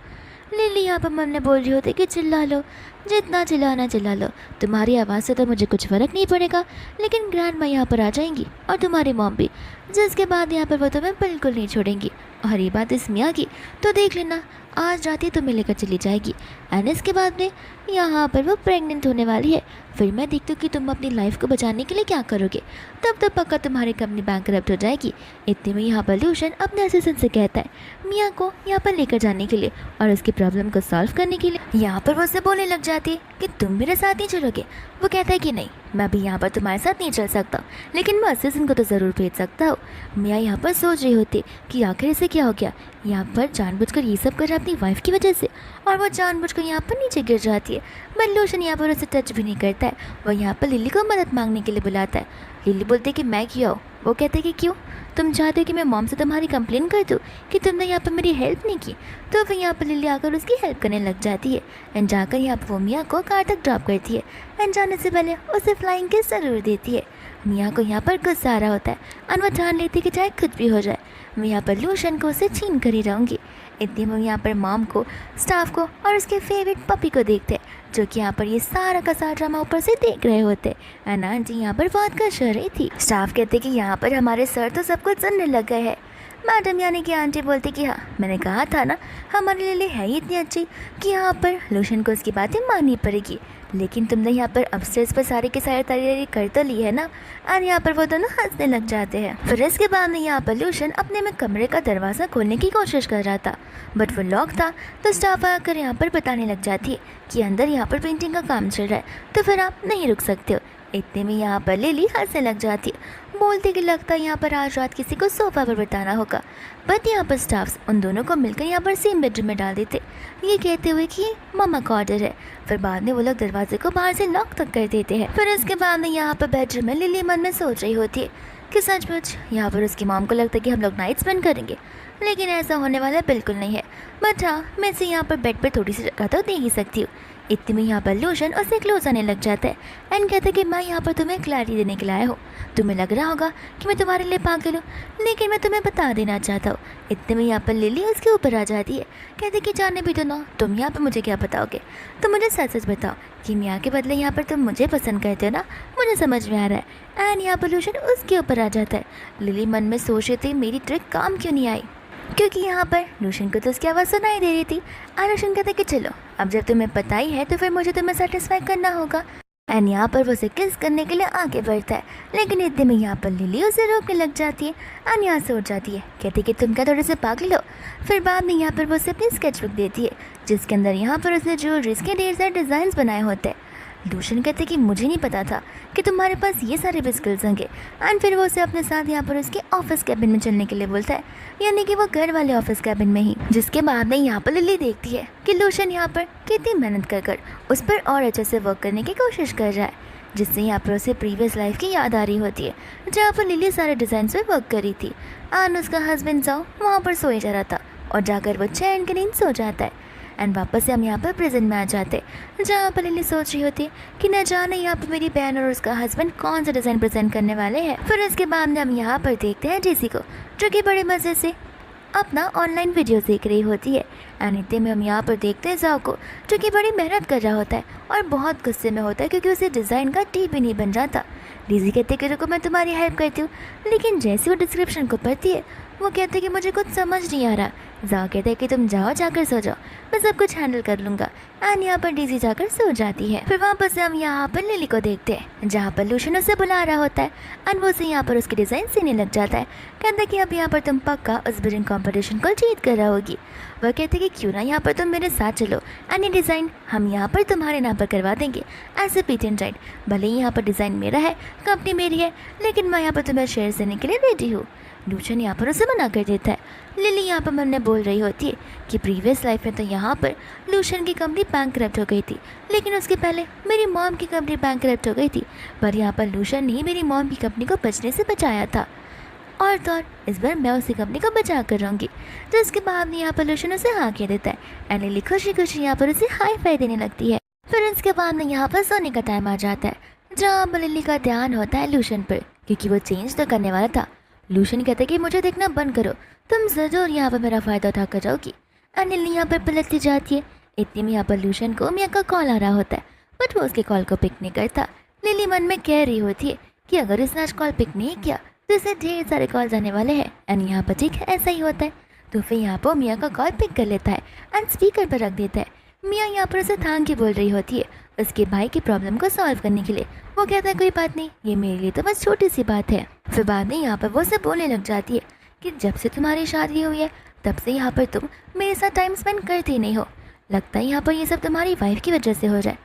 लिली यहाँ पर मम्मी बोल रही होती है कि चिल्ला लो, जितना चिल्लाना चिल्ला लो, तुम्हारी आवाज़ से तो मुझे कुछ फ़र्क नहीं पड़ेगा, लेकिन ग्रैंड माँ यहाँ पर आ जाएंगी और तुम्हारी मॉम भी, जिसके बाद यहाँ पर वो तुम्हें बिल्कुल नहीं छोड़ेंगी। और ये बात इस मियाँ की तो देख लेना, आज रात ही तुम्हें लेकर चली जाएगी। एंड इसके बाद में यहाँ पर वो प्रेग्नेंट होने वाली है। फिर मैं देखती हूँ कि तुम अपनी लाइफ को बचाने के लिए क्या करोगे, तब तो पक्का तुम्हारी कंपनी बैंकरप्ट हो जाएगी। इतने में यहाँ पर लूशन अपने असिस्टेंट से कहता है मियाँ को यहाँ पर लेकर जाने के लिए और उसकी प्रॉब्लम को सॉल्व करने के लिए। यहाँ पर वो उससे बोलने लग जाती है कि तुम मेरे साथ नहीं चलोगे। वो कहता है कि नहीं, मैं भी यहाँ पर तुम्हारे साथ नहीं चल सकता, लेकिन मैं असिस्टेंट को तो ज़रूर भेज सकता हूँ। मियाँ यहाँ पर सोच रही होती कि आखिर इसे क्या हो गया, यहाँ पर जानबूझकर ये सब कर रहा अपनी वाइफ की वजह से, और वो जानबूझकर यहाँ पर नीचे गिर जाती है। बट लूशन यहाँ पर उसे टच भी नहीं करता है। वो यहाँ पर लिली को मदद मांगने के लिए बुलाता है। लिली बोलती है कि मैं क्यों आऊँ। वो कहते हैं कि क्यों, तुम चाहते हो कि मैं मॉम से तुम्हारी कंप्लेन कर दूँ कि तुमने यहाँ पर मेरी हेल्प नहीं की। तो फिर यहाँ पर लिली आकर उसकी हेल्प करने लग जाती है एंड जाकर यहाँ पर वो मियाँ को कार तक ड्रॉप करती है एंड जाने से पहले उसे फ्लाइंग किस ज़रूर देती है। मियाँ को यहाँ पर गुस्सा आ रहा होता है और वो ठान लेती है कि चाहे कुछ भी हो जाए, मैं यहाँ पर लूशन को उसे छीन कर ही रहूँगी। इतने में यहाँ पर मॉम को, स्टाफ को और उसके फेवरेट पपी को देखते हैं, जो कि यहाँ पर ये सारा का सारा ड्रामा ऊपर से देख रहे होते हैं। एंड आंटी यहाँ पर बहुत खुश हो रही थी। स्टाफ कहते कि यहाँ पर हमारे सर तो सब कुछ सुनने लग गए हैं। मैडम यानी कि आंटी बोलती कि हाँ, मैंने कहा था ना, हमारे लिए है ही इतनी अच्छी कि यहाँ पर लूशन को उसकी बातें माननी पड़ेगी। लेकिन तुमने यहाँ पर अपस्टेयर्स पर सारी की सारी तैयारी कर तो ली है ना। और यहाँ पर वो दोनों हंसने लग जाते हैं। फिर इसके बाद में यहाँ पर लूशन अपने में कमरे का दरवाज़ा खोलने की कोशिश कर रहा था, बट वो लॉक था। तो स्टाफ आकर यहाँ पर बताने लग जाती है कि अंदर यहाँ पर पेंटिंग का काम चल रहा है, तो फिर आप नहीं रुक सकते हो। इतने में यहाँ पर लिली हंसने लग जाती है, बोलती कि लगता है यहाँ पर आज रात किसी को सोफा पर बिताना होगा। बट यहाँ पर स्टाफ्स उन दोनों को मिलकर यहाँ पर सेम बेडरूम में डाल देते, ये कहते हुए कि ये मामा का ऑर्डर है। फिर बाद में वो लोग दरवाजे को बाहर से लॉक तक कर देते हैं। फिर इसके बाद में यहाँ पर बेडरूम में लिली मन में सोच रही होती है कि सचमुच यहाँ पर उसकी मॉम को लगता है कि हम लोग नाइट स्पेंड करेंगे, लेकिन ऐसा होने वाला बिल्कुल नहीं है। बट हाँ, मैं इसे यहाँ पर बेड पर थोड़ी सी जगह तो दे ही सकती हूँ। इतने में यहाँ पर लूशन उससे क्लोज आने लग जाता है एंड कहता है कि मैं यहाँ पर तुम्हें क्लैरिटी देने के लिए आया हूँ। तुम्हें लग रहा होगा कि मैं तुम्हारे लिए पागल हूँ, लेकिन मैं तुम्हें बता देना चाहता हूँ। इतने में यहाँ पर लिली उसके ऊपर आ जाती है, कहती कि जाने भी दो ना, तुम यहाँ पर मुझे क्या बताओगे। तो मुझे सच सच बताओ कि मियाँ के बदले यहाँ पर तुम मुझे पसंद करते हो ना, मुझे समझ में आ रहा है। एंड यहाँ पर लूशन उसके ऊपर आ जाता है। लिली मन में सोच रही थी मेरी ट्रिक काम क्यों नहीं आई, क्योंकि यहाँ पर लूशन को तो उसकी आवाज़ सुनाई दे रही थी। और लूशन कहते कि चलो अब जब तुम्हें पता ही है तो फिर मुझे तुम्हें सेटिस्फाई करना होगा। एंड यहाँ पर वो उसे किस करने के लिए आगे बढ़ता है, लेकिन इतने में यहाँ पर लिली उसे रोकने लग जाती है। और यहाँ से उठ जाती है, कहती कि तुम क्या थोड़े से पागल हो। फिर बाद में यहाँ पर वो उसे अपनी स्केचबुक देती है, जिसके अंदर यहाँ पर उसने ज्वेलरीज के ढेर सारे डिज़ाइन बनाए होते हैं। लूशन कहते कि मुझे नहीं पता था कि तुम्हारे पास ये सारे भी स्किल्स होंगे। एंड फिर वो उसे अपने साथ यहाँ पर उसके ऑफिस कैबिन में चलने के लिए बोलता है, यानी कि वो घर वाले ऑफिस कैबिन में ही। जिसके बाद में यहाँ पर लिली देखती है कि लूशन यहाँ पर कितनी मेहनत कर उस पर और अच्छे से वर्क करने की कोशिश कर रहा है, जिससे यहाँ पर उसे प्रीवियस लाइफ की याद आ रही होती है, जहाँ पर लिली सारे डिज़ाइन पर वर्क करी थी। एंड उसका हस्बैंड जाओ वहाँ पर सोए जा रहा था और जाकर वो चैन की नींद सो जाता है। एंड वापस से हम यहाँ पर प्रेजेंट में आ जाते, जहाँ पर लिली सोच रही होती है कि न जाने यहाँ पर मेरी बहन और उसका हस्बैंड कौन सा डिज़ाइन प्रेजेंट करने वाले हैं। फिर इसके बाद में हम यहाँ पर देखते हैं जेसी को, जो कि बड़े मज़े से अपना ऑनलाइन वीडियो देख रही होती है। एंड इतने में हम यहाँ पर देखते हैं जाओ को, जो कि बड़ी मेहनत कर रहा होता है और बहुत गुस्से में होता है क्योंकि उसे डिज़ाइन का टी भी नहीं बन रहा था। डीजी कहते कि रुको मैं तुम्हारी हेल्प करती हूँ, लेकिन जैसे वो डिस्क्रिप्शन को पढ़ती है वो कहते कि मुझे कुछ समझ नहीं आ रहा। जाओ कहते हैं कि तुम जाओ जाकर सो जाओ, मैं सब कुछ हैंडल कर लूँगा। एंड यहाँ पर डीजी जाकर सो जाती है। फिर वापस से हम यहाँ पर लिली को देखते हैं, जहाँ पर लूशन उसे बुला रहा होता है एंड वो उसे यहाँ पर उसकी डिज़ाइन सीने लग जाता है। कहता है कि अब यहाँ पर तुम पक्का उस बिडिंग कॉम्पिटिशन को जीत कर रहा होगी। वह कहते कि क्यों ना यहाँ पर तुम मेरे साथ चलो, एंड ये डिज़ाइन हम यहाँ पर तुम्हारे नाम पर करवा देंगे एज ए पेटेंट राइट। भले ही यहाँ पर डिज़ाइन मेरा है, कंपनी मेरी है, लेकिन मैं यहाँ पर तुम्हें शेयर देने के लिए रेडी हूँ। लूशन यहाँ पर उसे मना कर देता है। लिली यहाँ पर मन में बोल रही होती है कि प्रीवियस लाइफ में तो यहाँ पर लूशन की कंपनी बैंकरप्ट हो गई थी, लेकिन उसके पहले मेरी मॉम की कंपनी बैंकरप्ट हो गई थी, पर यहाँ पर लूशन ने मेरी मॉम की कंपनी को बचने से बचाया था, और तो और इस बार मैं उसी कंपनी को बचा कर रहूँगी। तो इसके बाद यहाँ पर लूशन उसे हाँ कह देता है एंड लिली खुशी खुशी यहाँ पर उसे हाई फाई देने लगती है। फिर इसके बाद में यहाँ पर सोने का टाइम आ जाता है, जहाँ पर लिली का ध्यान होता है लूशन पर, क्योंकि वो चेंज तो करने वाला था। लूशन कहता है कि मुझे देखना बंद करो, तुम ज़रूर यहाँ पर मेरा फ़ायदा उठा कर जाओगी। एंड लिली यहाँ पर पलटती जाती है। इतने में यहाँ पर लूशन को मियाँ का कॉल आ रहा होता है, बट वो उसके कॉल को पिक नहीं करता। लिली मन में कह रही होती है कि अगर इसने आज कॉल पिक नहीं किया तो इसे ढेर सारे कॉल आने वाले हैं। एंड यहाँ पर ठीक ऐसा ही होता है। तो फिर यहाँ पर मियाँ का कॉल पिक कर लेता है एंड स्पीकर पर रख देता है। मियाँ यहाँ पर उसे थैंक यू बोल रही होती है उसके भाई की प्रॉब्लम को सॉल्व करने के लिए। वो कहता है कोई बात नहीं, ये मेरे लिए तो बस छोटी सी बात है। फिर बाद में यहाँ पर वो से बोलने लग जाती है कि जब से तुम्हारी शादी हुई है तब से यहाँ पर तुम मेरे साथ टाइम स्पेंड करती नहीं हो, लगता है यहाँ पर ये सब तुम्हारी वाइफ की वजह से हो जाए।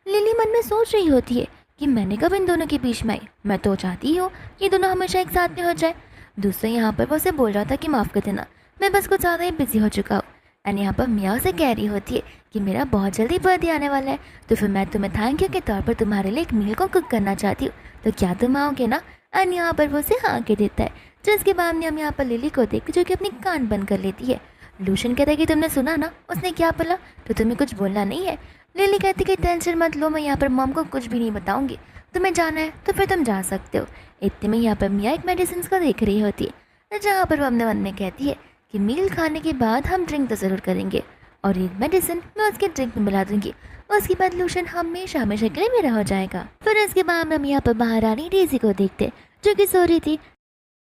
लिली मन में सोच रही होती है कि मैंने कब इन दोनों के बीच में आई, मैं तो चाहती हूँ ये दोनों हमेशा एक साथ में हो जाए। दूसरे यहाँ पर वो उसे बोल रहा था कि माफ़ कर देना, मैं बस कुछ ज़्यादा ही बिजी हो चुका हूँ। एंड यहाँ पर मियाँ से कह रही होती है कि मेरा बहुत जल्दी बर्थडे आने वाला है, तो फिर मैं तुम्हें थैंक यू के तौर पर तुम्हारे लिए एक मील को कुक करना चाहती हूँ, तो क्या तुम आओगे ना। एंड यहाँ पर वो उसे हाँ के देता है, जिसके बाद में हम यहाँ पर लिली को देख जो कि अपनी कान बंद कर लेती है। लूशन कहता है कि तुमने सुना ना उसने क्या बोला, तो तुम्हें कुछ बोलना नहीं है। लिली कहती कि टेंशन मत लो, मैं यहाँ पर मॉम को कुछ भी नहीं बताऊँगी, तुम्हें जाना है तो फिर तुम जा सकते हो। इतने में यहाँ पर मियाँ एक मेडिसिन को देख रही होती है, जहाँ पर वो अपने मन में कहती है कि मील खाने के बाद हम ड्रिंक तो ज़रूर करेंगे और एक मेडिसिन मैं उसके ड्रिंक में मिला दूंगी, उसके बाद लूशन हमेशा हमेशा के लिए मेरा हो जाएगा। फिर इसके बाद हम यहाँ पर बाहर आ रही डेज़ी को देखते जो कि सो रही थी।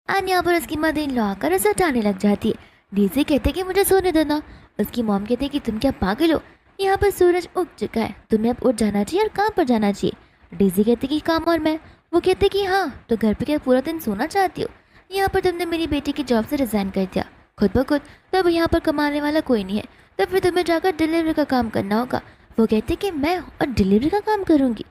एंड यहाँ पर उसकी मदर इन लॉ आकर उसे उठाने लग जाती है। डेज़ी कहते कि मुझे सोने देना। उसकी मॉम कहते कि तुम क्या पागल हो, यहाँ पर सूरज उग चुका है, तुम्हें अब उठ जाना चाहिए और काम पर जाना चाहिए। डेज़ी कहती कि काम और मैं? वो कहते कि हाँ, तो घर पे क्या पूरा दिन सोना चाहती हो? यहाँ पर तुमने मेरी बेटी की जॉब से रिज़ाइन कर दिया खुद ब खुद, तो अब यहाँ पर कमाने वाला कोई नहीं है, तो फिर तुम्हें जाकर डिलीवरी का काम करना होगा। वो कहते कि मैं और डिलीवरी का काम करूँगी?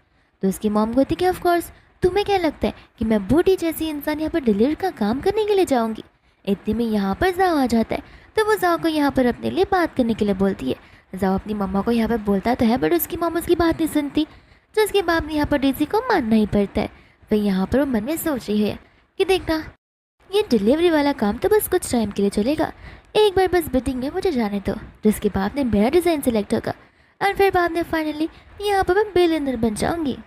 तो उसकी मॉम कहती कि ऑफकोर्स, तुम्हें क्या लगता है कि मैं बूढ़ी जैसी इंसान यहाँ पर डिलीवरी का काम करने के लिए जाऊँगी? इतने में यहाँ पर जाओ आ जाता है, तो वो जाओ को यहाँ पर अपने लिए बात करने के लिए बोलती है। जाओ अपनी मम्मा को यहाँ पर बोलता तो है, बट उसकी मम्मा उसकी बात नहीं सुनती, तो उसके बाद यहाँ पर डेज़ी को मानना ही पड़ता है। फिर यहाँ पर वो मन में सोच रही है कि देखना, ये डिलीवरी वाला काम तो बस कुछ टाइम के लिए चलेगा, एक बार बस बिटिंग में मुझे जाने दो, जिसके बाद में मेरा डिज़ाइन सिलेक्ट होगा और फिर बाद में फाइनली यहाँ पर मैं बिलियनर बन जाऊँगी।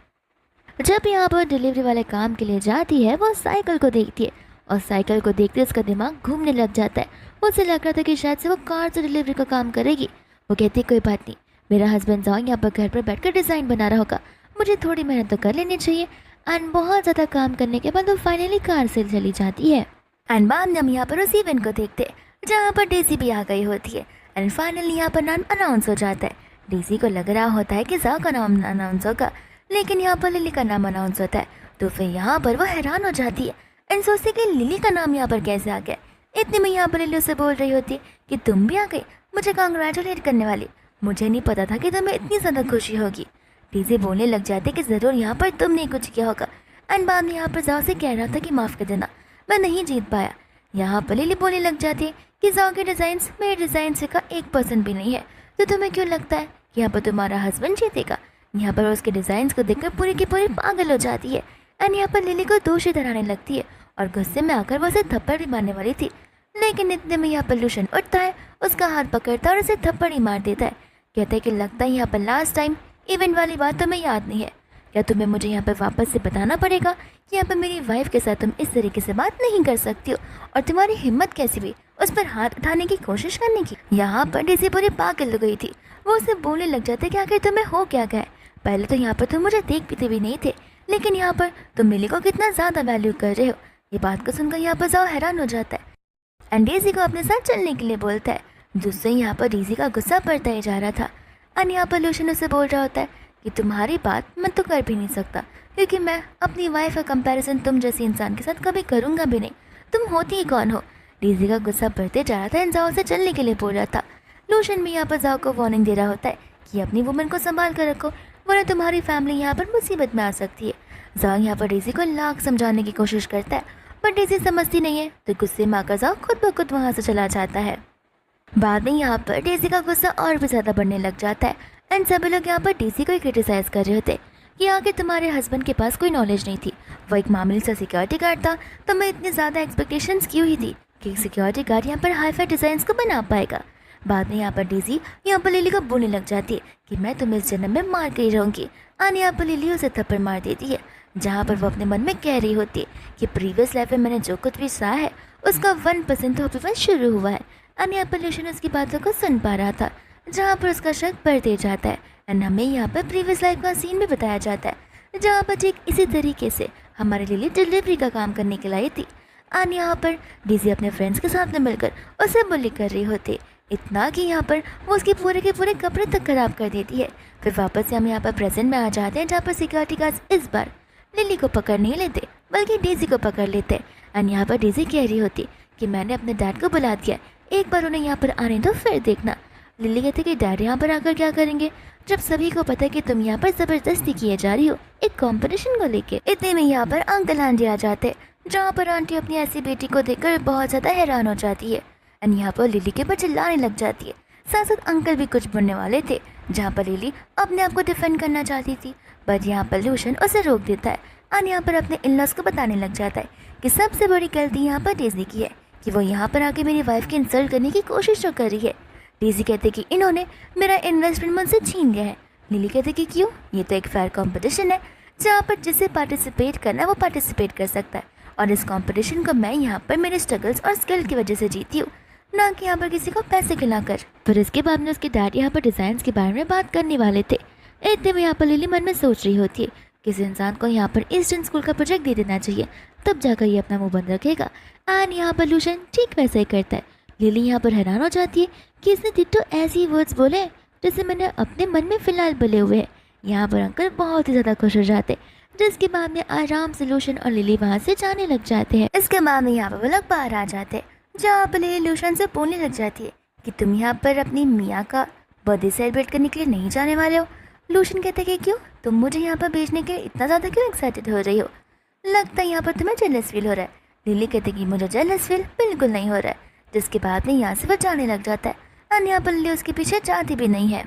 जब यहाँ पर डिलीवरी वाले काम के लिए जाती है, वो साइकिल को देखती है और साइकिल को देखते उसका दिमाग घूमने लग जाता है। उसे लग रहा था कि शायद से वो कार से डिलीवरी का काम करेगी। वो कहती है कोई बात नहीं, मेरा हस्बैंड जाओ यहाँ पर घर पर बैठकर डिज़ाइन बना रहा होगा, मुझे थोड़ी मेहनत तो कर लेनी चाहिए। एंड बहुत ज़्यादा काम करने के बाद वो फाइनली कार से चली जाती है। एंड बाद में हम यहाँ पर उस इवेंट को देखते हैं जहाँ पर डेज़ी भी आ गई होती है। एंड फाइनली यहाँ पर नाम अनाउंस हो जाता है। डेज़ी को लग रहा होता है कि जाओ का नाम अनाउंस होगा, लेकिन यहाँ पर लिली का नाम अनाउंस होता है। तो फिर यहाँ पर वो हैरान हो जाती है एंड सोचती कि लिली का नाम यहाँ पर कैसे आ गया। इतने में यहाँ पर लिली उसे बोल रही होती है कि तुम भी आ गई मुझे कांग्रेचुलेट करने वाली, मुझे नहीं पता था कि तुम्हें इतनी ज़्यादा खुशी होगी। डेज़ी बोलने लग जाती कि ज़रूर यहाँ पर तुमने कुछ किया होगा। एंड बाद में यहाँ पर जाओ से कह रहा था कि माफ़ कर देना, मैं नहीं जीत पाया। यहाँ पर लिली बोलने लग जाती है कि जाओ के डिज़ाइंस मेरे डिज़ाइन से का 1% भी नहीं है, तो तुम्हें क्यों लगता है कि यहाँ पर तुम्हारा हस्बैंड जीतेगा? यहाँ पर उसके डिज़ाइंस को देखकर पूरी की पूरी पागल हो जाती है। एंड यहाँ पर लिली को दोषी ठहराने लगती है और गुस्से में आकर वो उसे थप्पड़ भी मारने वाली थी, लेकिन इतने में यहाँ पर लूशन उठता है, उसका हाथ पकड़ता है और उसे थप्पड़ ही मार देता है। कहता है कि लगता है यहाँ पर लास्ट टाइम इवेंट वाली बात तुम्हें याद नहीं है, क्या तुम्हें मुझे यहाँ पर वापस से बताना पड़ेगा कि यहाँ पर मेरी वाइफ के साथ तुम इस तरीके से बात नहीं कर सकती हो, और तुम्हारी हिम्मत कैसी भी उस पर हाथ उठाने की कोशिश करने की। यहाँ पर डेज़ी पूरी पागल हो गई थी। वो उसे बोलने लग जाते कि आखिर तुम्हें हो क्या गया है? पहले तो यहाँ पर तुम मुझे देखते भी नहीं थे, लेकिन यहाँ पर तुम लिली को कितना ज़्यादा वैल्यू कर रहे हो। ये बात को सुनकर यहाँ पर जाओ हैरान हो जाता है एंड डेज़ी को अपने साथ चलने के लिए बोलता है, जिससे यहाँ पर डेज़ी का गुस्सा बढ़ता ही जा रहा था। एंड यहाँ पर लूशन उसे बोल रहा होता है कि तुम्हारी बात मैं तो कर भी नहीं सकता, क्योंकि मैं अपनी वाइफ का कंपैरिजन तुम जैसे इंसान के साथ कभी करूँगा भी नहीं। तुम होती ही कौन हो? डेज़ी का गुस्सा बढ़ते जा रहा था एंड जाओ से चलने के लिए बोल रहा था। लूशन भी यहाँ पर जाओ को वार्निंग दे रहा होता है कि अपनी वुमन को संभाल कर रखो, वरना तुम्हारी फैमिली यहाँ पर मुसीबत में आ सकती है। जाओ यहाँ पर डेज़ी को लाख समझाने की कोशिश करता है, पर डेज़ी समझती नहीं है, तो गुस्से में आकर जाओ खुद ब खुद वहाँ से चला जाता है। बाद में यहाँ पर डेज़ी का गुस्सा और भी ज़्यादा बढ़ने लग जाता है एंड सभी लोग यहाँ पर डेज़ी को क्रिटिसाइज़ कर रहे होते कि आगे तुम्हारे हस्बैंड के पास कोई नॉलेज नहीं थी, वो एक मामूली सा सिक्योरिटी गार्ड था, तो मैं इतनी ज़्यादा एक्सपेक्टेशंस क्यों ही थी कि सिक्योरिटी गार्ड यहाँ पर हाई फाई डिज़ाइंस को बना पाएगा। बाद में यहाँ पर डेज़ी यहाँ पर लिली को बोलने लग जाती है कि मैं तुम्हें इस जन्म में मार के ही रहूँगी। और यहाँ पर लिली उसे थप्पड़ मार देती है, जहाँ पर वो अपने मन में कह रही होती है कि प्रीवियस लाइफ में मैंने जो कुछ भी सहा है उसका 1% तो अभी शुरू हुआ है। और यहाँ पर लूशन उसकी बातों को सुन पा रहा था, जहाँ पर उसका शक बढ़ते जाता है एंड हमें यहाँ पर प्रीवियस लाइफ का सीन भी बताया जाता है, जहाँ पर ठीक इसी तरीके से हमारे लिए डिलीवरी का काम करने के लिए आई थी। और यहाँ पर डेज़ी अपने फ्रेंड्स के साथ में मिलकर उसे बुली कर रही होती, इतना कि यहाँ पर वो उसके पूरे के पूरे कपड़े तक खराब कर देती है। फिर वापस से हम यहाँ पर प्रेजेंट में आ जाते हैं, जहाँ पर सिक्योरिटी गार्ड्स इस बार लिली को पकड़ नहीं लेते बल्कि डेज़ी को पकड़ लेते हैं। एंड यहाँ पर डेज़ी कह रही होती कि मैंने अपने डैड को बुला दिया, एक बार उन्हें यहाँ पर आने दो फिर देखना। लिली कहती कि डैड यहाँ पर आकर क्या करेंगे, जब सभी को पता है कि तुम यहाँ पर ज़बरदस्ती किए जा रही हो एक कंपटीशन को लेके। इतने में यहाँ पर अंकल आंटी आ जाते, जहाँ पर आंटी अपनी ऐसी बेटी को देखकर बहुत ज़्यादा हैरान हो जाती है एंड यहाँ पर लिली के ऊपर चिल्लाने लग जाती है। साथ साथ अंकल भी कुछ बोलने वाले थे, जहाँ पर लिली अपने आप को डिफेंड करना चाहती थी, बट यहाँ पर लूशन उसे रोक देता है और यहाँ पर अपने इन-लॉज को बताने लग जाता है कि सबसे बड़ी गलती यहाँ पर डेज़ी की है कि वो यहाँ पर आके मेरी वाइफ की इंसल्ट करने की कोशिश तो कर रही है। डेज़ी कहते कि इन्होंने मेरा इन्वेस्टमेंट मुझसे छीन लिया है। लिली कहते कि क्यों, ये तो एक फेयर कंपटीशन है जहाँ पर जिसे पार्टिसिपेट करना है वो पार्टिसिपेट कर सकता है, और इस कंपटीशन को मैं यहाँ पर मेरे स्ट्रगल्स और स्किल की वजह से जीती हूँ, ना कि यहाँ पर किसी को पैसे खिलाकर। फिर इसके बाद में उसके डैड यहाँ पर डिज़ाइंस के बारे में बात करने वाले थे। इतने में यहाँ पर लिली मन में सोच रही होती है किसी इंसान को यहाँ पर ईस्टर्न स्कूल का प्रोजेक्ट दे देना चाहिए, तब जाकर ये अपना मुंह बंद रखेगा। एंड यहाँ पर लूशन ठीक वैसा ही करता है। लिली यहाँ पर हैरान हो जाती है कि इसने डिट्टो ऐसे ही वर्ड्स बोले जैसे मैंने अपने मन में फ़िलहाल बोले हुए हैं। यहाँ पर अंकल बहुत ही ज़्यादा खुश हो जाते, जिसके बाद में आराम से लूशन और लिली वहाँ से जाने लग जाते हैं। इसके बाद में यहाँ पर वो लोग बाहर आ जाते हैं, जहाँ पर लिली लूशन से बोलने लग जाती है कि तुम यहाँ पर अपनी मियाँ का बर्थडे सेलिब्रेट करने के लिए नहीं जाने वाले हो। लूशन कहते कि क्यों, तुम मुझे यहाँ पर भेजने के इतना ज़्यादा क्यों एक्साइटेड हो रही हो? लगता है यहाँ पर तुम्हें जेलस फील हो रहा है। लिली कहते कि मुझे जेलस फील बिल्कुल नहीं हो रहा है। जिसके बाद में यहाँ से वो जाने लग जाता है और यहाँ पर लिली उसके पीछे जाती भी नहीं है।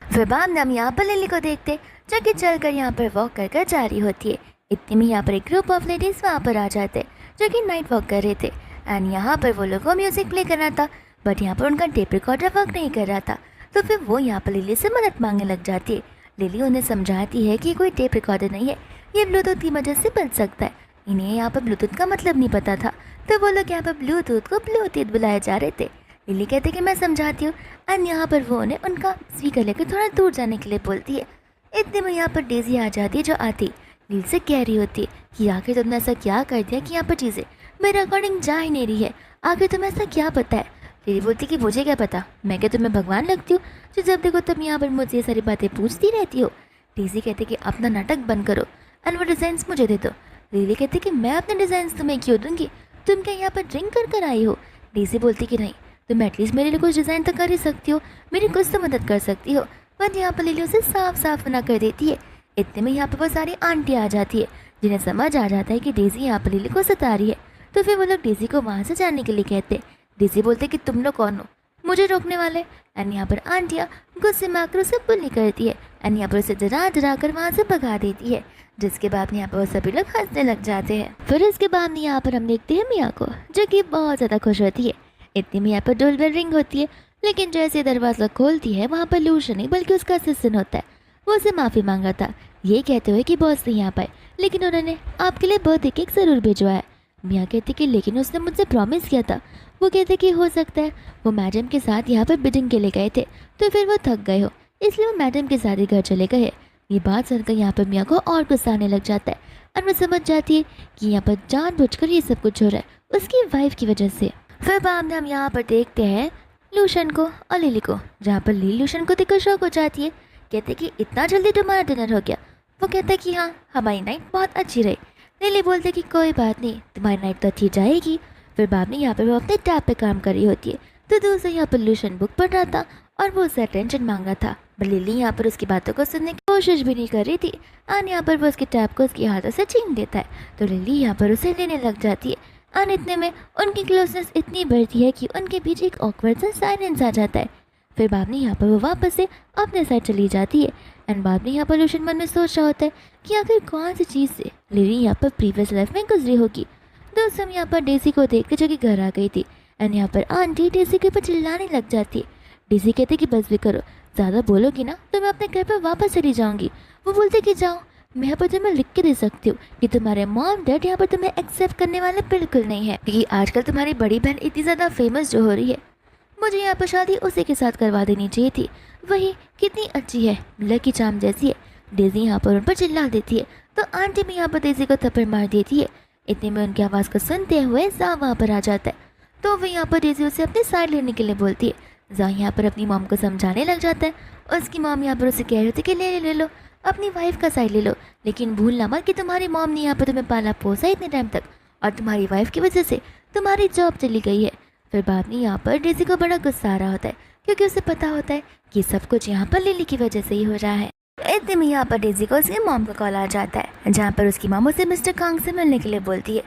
फिर बाद में हम यहाँ पर लिली को देखते, जो कि चलकर यहाँ पर वॉक कर कर जा रही होती है। इतने में यहाँ पर एक ग्रुप ऑफ लेडीज़ वहाँ पर आ जाते, जो कि नाइट वॉक कर रहे थे। एंड यहाँ पर वो लोगों को म्यूज़िक प्ले करना था, बट यहाँ पर उनका टेप रिकॉर्डर वर्क नहीं कर रहा था। तो फिर वो यहाँ पर लिली से मदद मांगने लग जाती है। लिली उन्हें समझाती है कि कोई टेप रिकॉर्डर नहीं है, ये ब्लूटूथ की मदद से बज सकता है। इन्हें यहाँ पर ब्लूटूथ का मतलब नहीं पता था, तो वो लोग यहाँ पर ब्लूटूथ को ब्लूटूथ बुलाए जा रहे थे। लिली कहते कि मैं समझाती हूँ, एंड यहाँ पर वो उन्हें उनका स्पीकर लेकर थोड़ा दूर जाने के लिए बोलती है। इतने में यहाँ पर डेज़ी आ जाती है, जो आती लिली से कह रही होती है कि आखिर तुमने ऐसा क्या कर दिया कि यहाँ पर चीज़ें मेरे अकॉर्डिंग जा ही नहीं रही है। आखिर तुम्हें ऐसा क्या पता है? लिली बोलती कि मुझे क्या पता, मैं क्या तुम्हें भगवान लगती हूँ जो जब देखो तुम यहाँ पर मुझे ये सारी बातें पूछती रहती हो? डेज़ी कहते कि अपना नाटक बंद करो एंड वो डिज़ाइंस मुझे दे दो। लिली कहती कि मैं अपने डिज़ाइंस तुम्हें क्यों दूंगी, तुम क्या यहाँ पर ड्रिंक कर कर आई हो? डेज़ी बोलती कि नहीं, तुम एटलीस्ट मेरे लिए कुछ डिज़ाइन तो कर ही सकती हो, मेरी कुछ तो मदद कर सकती हो। पर यहाँ पर लिली उसे साफ साफ मना कर देती है। इतने में यहाँ पर वो सारी आंटी आ जाती है, जिन्हें समझ आ जाता है कि डेज़ी यहाँ पर लिली को सता रही है। तो फिर वो लोग डेज़ी को वहाँ से जाने के लिए कहते। डेज़ी बोलते कि तुम लोग कौन हो मुझे रोकने वाले? एंड यहाँ पर आंटियाँ गुस्से में आकर उसे बुली करती है एंड यहाँ पर उसे डरा कर वहाँ से भगा देती है। जिसके बाद यहाँ पर वो सभी लोग हंसने लग जाते हैं। फिर इसके बाद यहाँ पर हम देखते हैं मियाँ को, जो कि बहुत ज़्यादा खुश होती है। इतनी में यहाँ पर डोर बेल रिंग होती है, लेकिन जैसे दरवाज़ा खोलती है वहाँ पर लूशन नहीं बल्कि उसका असिस्टेंट होता है। वो उसे माफ़ी मांगा था, ये कहते हुए कि बॉस नहीं आ पाए, लेकिन उन्होंने आपके लिए बर्थडे केक ज़रूर भिजवाया। मियाँ कहती कि लेकिन उसने मुझसे प्रॉमिस किया था। वो कहते कि हो सकता है वो मैडम के साथ यहाँ पर बिडिंग के लिए गए थे, तो फिर वो थक गए हो, इसलिए वो मैडम के साथ ही घर चले गए। ये बात सुनकर यहाँ पर मियाँ को और गुस्सा आने लग जाता है और वो समझ जाती है कि यहाँ पर जानबूझकर ये सब कुछ हो रहा है उसकी वाइफ की वजह से। फिर बाद में हम यहाँ पर देखते हैं लूशन को और लिली को, जहाँ पर लिली लूशन को देखकर शौक हो जाती है। कहते कि इतना जल्दी तुम्हारा डिनर हो गया? वो कहता है कि हाँ, हमारी नाइट बहुत अच्छी रही। लिली बोलते कि कोई बात नहीं, तुम्हारी नाइट तो अच्छी जाएगी। फिर बाद में यहाँ पर वो अपने टैब पे काम कर रही होती है, तो दूसरे यहाँ पर लूशन बुक पढ़ रहा था और वो उससे अटेंशन मांग रहा था, पर लिली यहाँ पर उसकी बातों को सुनने की कोशिश भी नहीं कर रही थी। और यहाँ पर वो उसके टैब को उसके हाथों से छीन देता है, तो लिली यहाँ पर उसे लेने लग जाती है। और इतने में उनकी क्लोजनेस इतनी बढ़ती है कि उनके बीच एक ऑकवर्ड सा साइलेंस आ जाता है। फिर बाद में यहाँ पर वो वापस से अपने साइड चली जाती है एंड बाद में यहाँ पर लूशन मन में सोच रहा होता है कि आखिर कौन सी चीज़ से लिली यहाँ पर प्रीवियस लाइफ में गुजरी होगी। दोस्तों हम यहाँ पर डेज़ी को देख के जो कि घर आ गई थी एंड यहाँ पर आंटी डेज़ी के ऊपर चिल्लाने लग जाती है। डेज़ी कहते कि बस भी करो, ज़्यादा बोलोगी ना तो मैं अपने घर पर वापस चली जाऊँगी। वो बोलते कि जाओ, मैं यहाँ पर तुम्हें लिख के दे सकती हूँ कि तुम्हारे मॉम डैड यहाँ पर तुम्हें एक्सेप्ट करने वाले बिल्कुल नहीं है, क्योंकि आजकल तुम्हारी बड़ी बहन इतनी ज़्यादा फेमस जो हो रही है, मुझे यहाँ पर शादी उसी के साथ करवा देनी चाहिए थी। वही कितनी अच्छी है, लकी चाम जैसी है। डेज़ी यहाँ पर उन पर चिल्ला देती है, तो आंटी भी यहाँ पर डेज़ी को थप्पड़ मार देती है। इतने में उनकी आवाज़ को सुनते हुए जा वहाँ पर आ जाता है, तो वह यहाँ पर डेज़ी उसे अपनी साइड लेने के लिए बोलती है। जा यहाँ पर अपनी मॉम को समझाने लग जाता है। उसकी मॉम यहाँ पर उसे कह रही होती कि ले लो अपनी वाइफ का साइड ले लो, लेकिन भूलना मत कि तुम्हारी मॉम ने यहाँ पर तुम्हें पाला पोसा इतने टाइम तक, और तुम्हारी वाइफ की वजह से तुम्हारी जॉब चली गई है। फिर बाद में यहाँ पर डेज़ी को बड़ा गुस्सा आ रहा होता है, क्योंकि उसे पता होता है कि सब कुछ यहाँ पर लिली की वजह से ही हो रहा है। इतने में यहाँ पर डेज़ी को उसकी मॉम का कॉल आ जाता है, जहाँ पर उसकी मॉम उसे मिस्टर कांग से मिलने के लिए बोलती है।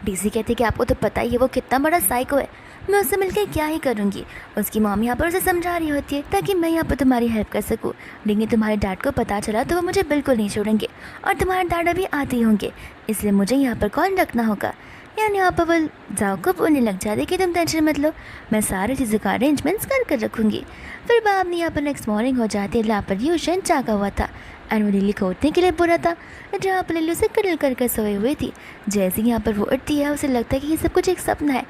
डेज़ी कहती है कि आपको तो पता ही है वो कितना बड़ा साइको है, मैं उससे मिलकर क्या ही करूँगी। उसकी मॉम यहाँ पर उसे समझा रही होती है ताकि मैं यहाँ पर तुम्हारी हेल्प कर सकूँ, लेकिन तुम्हारे डैड को पता चला तो वो मुझे बिल्कुल नहीं छोड़ेंगे, और तुम्हारे डैड अभी आते ही होंगे, इसलिए मुझे यहाँ पर कॉल रखना होगा। यानी यहाँ पर वो जाओ को बोलने लग जाती कि तुम टेंशन मत लो, मैं सारी चीज़ों का अरेंजमेंट्स कर रखूँगी। फिर बाद में यहाँ पर नेक्स्ट मॉर्निंग हो जाती है, जहाँ पर ल्यूशन जागा हुआ था और वो लिली को उठने के लिए बोला था, जहाँ पर लिली उसे कडल कर सोई हुई थी। जैसे यहाँ पर वो उठती है उसे लगता है कि ये सब कुछ एक सपना है,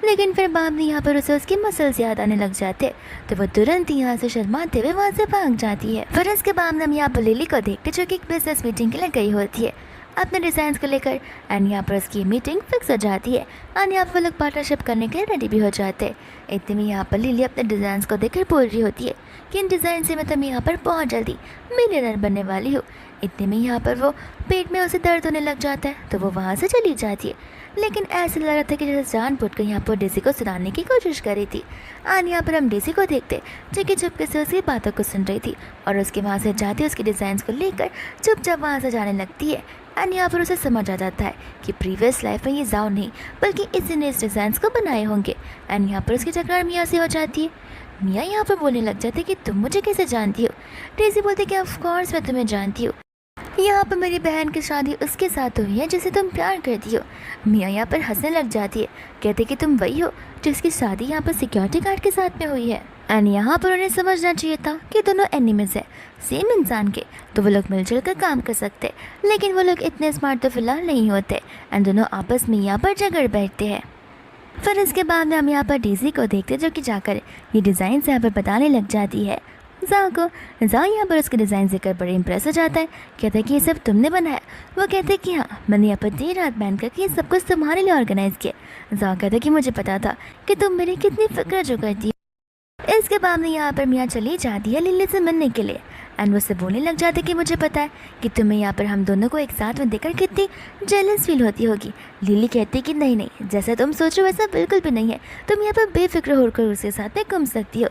लेकिन फिर बाद में यहाँ पर उसे उसके मसल्स याद आने लग जाते, तो वो तुरंत ही यहाँ से शर्माते हुए वहाँ से भाग जाती है। फिर इसके बाद हम यहाँ पर लिली को देखते जो कि एक बिजनेस मीटिंग के लिए गई होती है। अपने डिज़ाइंस को लेकर। एंड यहाँ पर उसकी मीटिंग फिक्स हो जाती है एंड यहाँ पर वो लोग पार्टनरशिप करने के लिए रेडी भी हो जाते हैं। इतने में यहाँ पर लिली अपने डिज़ाइंस को देखकर बोल रही होती है कि इन डिज़ाइन से मैं तो यहाँ पर बहुत जल्दी मिलियनर बनने वाली हूँ। इतने में यहाँ पर वो पेट में उसे दर्द होने लग जाता है तो वो वहाँ से चली जाती है। लेकिन ऐसा लग रहा था कि जैसे जानबूझकर यहाँ पर डेज़ी को सुनाने की कोशिश कर रही थी। और यहाँ पर हम डेज़ी को देखते जो कि चुपके से उसकी बातों को सुन रही थी और उसके वहाँ से जाती उसके डिज़ाइंस को लेकर चुपचाप वहाँ से जाने लगती है। एंड यहाँ पर उसे समझ आ जाता है कि प्रीवियस लाइफ में ये जाओ नहीं बल्कि इसी ने इस डिज़ाइंस को बनाए होंगे। एंड यहाँ पर उसकी टकरार मियाँ से हो जाती है। मियाँ यहाँ पर बोलने लग जाते कि तुम मुझे कैसे जानती हो। डेज़ी बोलती कि ऑफ कोर्स मैं तुम्हें जानती हूँ, यहाँ पर मेरी बहन की शादी उसके साथ हुई है जिसे तुम प्यार करती हो। मियाँ यहाँ पर हंसने लग जाती है, कहते कि तुम वही हो जिसकी शादी यहाँ पर सिक्योरिटी गार्ड के साथ में हुई है। एंड यहाँ पर उन्हें समझना चाहिए था कि दोनों एनिमीज है सेम इंसान के, तो वो लोग मिलजुल कर काम कर सकते, लेकिन वो लोग इतने स्मार्ट तो फिलहाल नहीं होते एंड दोनों आपस में यहाँ पर झगड़ बैठते हैं। फिर इसके बाद में हम यहाँ पर डेज़ी को देखते जो कि जाकर ये डिज़ाइन से यहाँ पर बताने लग जाती है जाओ को। जाओ यहाँ पर उसके डिज़ाइन देखकर बड़े इंप्रेस हो जाता है, कहता है कि ये सब तुमने बनाया। वो कहते हैं कि हाँ मैंने यहाँ पर देर रात बैन करके ये सब कुछ तुम्हारे लिए ऑर्गेनाइज़ किया। जाओ कहता है कि मुझे पता था कि तुम मेरी कितनी फिक्र जो करती है। इसके बाद में यहाँ पर मियाँ चली जाती है लिली से मिलने के लिए एंड वो उससे बोलने लग जाते कि मुझे पता है कि तुम्हें यहाँ पर हम दोनों को एक साथ में देखकर कितनी जेलस फील होती होगी। लिली कहती कि नहीं नहीं, जैसा तुम सोचो वैसा बिल्कुल भी नहीं है, तुम यहाँ पर बेफिक्र होकर उसके साथ में घूम सकती हो।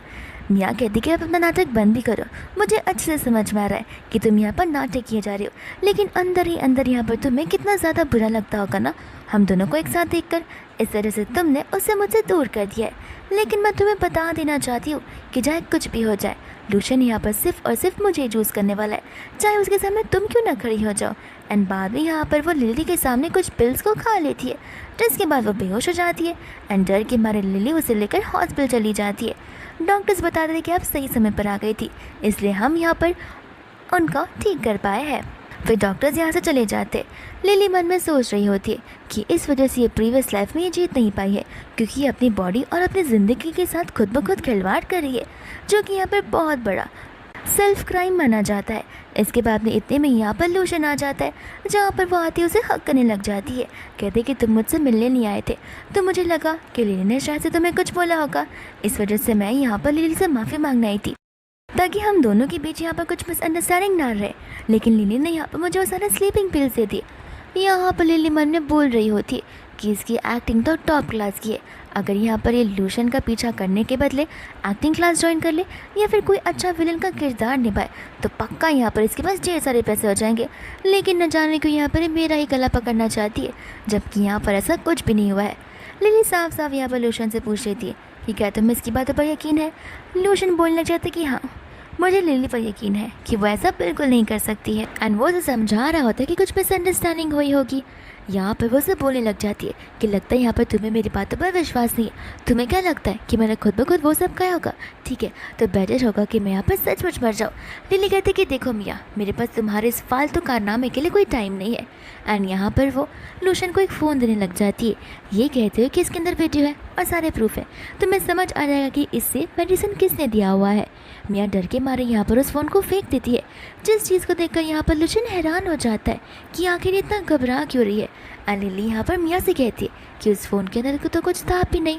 मियाँ कहती कि आप अपना नाटक बंद भी करो, मुझे अच्छे से समझ में आ रहा है कि तुम यहाँ पर नाटक किए जा रही हो, लेकिन अंदर ही अंदर यहाँ पर तुम्हें कितना ज़्यादा बुरा लगता होगा ना हम दोनों को एक साथ देखकर। इस तरह से तुमने उसे मुझसे दूर कर दिया है, लेकिन मैं तुम्हें बता देना चाहती हूँ कि चाहे कुछ भी हो जाए लूशन यहाँ पर सिर्फ और सिर्फ मुझे चूज़ करने वाला है, चाहे उसके सामने तुम क्यों ना खड़ी हो जाओ। एंड बाद में यहाँ पर वो लिली के सामने कुछ पिल्स को खा लेती है, जिसके बाद वो बेहोश हो जाती है एंड डर के मारे लिली उसे लेकर हॉस्पिटल चली जाती है। डॉक्टर्स बता रहे थे कि आप सही समय पर आ गई थी, इसलिए हम यहाँ पर उनका ठीक कर पाए हैं। फिर डॉक्टर्स यहाँ से चले जाते। लिली मन में सोच रही होती है कि इस वजह से ये प्रीवियस लाइफ में ये जीत नहीं पाई है, क्योंकि ये अपनी बॉडी और अपनी ज़िंदगी के साथ खुद ब खुद खिलवाड़ कर रही है, जो कि यहाँ पर बहुत बड़ा सेल्फ क्राइम माना जाता है। इसके बाद में इतने में यहाँ पर लूशन आ जाता है, जहाँ पर वो आती उसे हक करने लग जाती है, कहते कि तुम मुझसे मिलने नहीं आए थे, तो मुझे लगा कि लिली ने शायद से तुम्हें कुछ बोला होगा, इस वजह से मैं यहाँ पर लिली से माफ़ी मांगने आई थी ताकि हम दोनों के बीच यहाँ पर कुछ मिसअंडरस्टैंडिंग ना रहे। लेकिन लिली ने यहाँ पर मुझे वो सारे स्लीपिंग पिल्स दे दी। यहाँ पर लिली मन में बोल रही होती कि इसकी एक्टिंग तो टॉप क्लास की है, अगर यहाँ पर ये लूशन का पीछा करने के बदले एक्टिंग क्लास ज्वाइन कर ले या फिर कोई अच्छा विलन का किरदार निभाए तो पक्का यहाँ पर इसके पास ढेर सारे पैसे हो जाएंगे। लेकिन न जाने क्यों यहाँ पर मेरा ही गला पकड़ना चाहती है, जबकि यहाँ पर ऐसा कुछ भी नहीं हुआ है। लिली साफ साफ यहाँ पर लूशन से पूछ रही थी कि क्या तुम्हें इसकी बातों पर यकीन है। लूशन बोलने लग जाते कि हाँ मुझे लिली पर यकीन है कि वो ऐसा बिल्कुल नहीं कर सकती है। एंड वो उसे समझा रहा होता है कि कुछ मिसअंडरस्टैंडिंग हुई होगी। यहाँ पर वो उसे बोलने लग जाती है कि लगता है यहाँ पर तुम्हें मेरी बातों पर विश्वास नहीं है, तुम्हें क्या लगता है कि मैंने खुद ब खुद वो सब कहा होगा, ठीक है तो बेटर होगा कि मैं यहाँ पर सचमुच मर जाऊँ। लिली कहती कि देखो मियाँ मेरे पास तुम्हारे इस फालतू कारनामे के लिए कोई टाइम नहीं है। एंड यहाँ पर वो लूशन को एक फ़ोन देने लग जाती है, ये कहते हो कि इसके अंदर वीडियो है और सारे प्रूफ है, तो मैं समझ आ जाएगा कि इससे मेडिसिन किसने दिया हुआ है। मियाँ डर के मारे यहाँ पर उस फ़ोन को फेंक देती है, जिस चीज़ को देखकर यहाँ पर लूशन हैरान हो जाता है कि आखिर इतना घबरा क्यों रही है। एंड लिली यहाँ पर मियाँ से कहती है कि उस फ़ोन के अंदर तो कुछ था भी नहीं,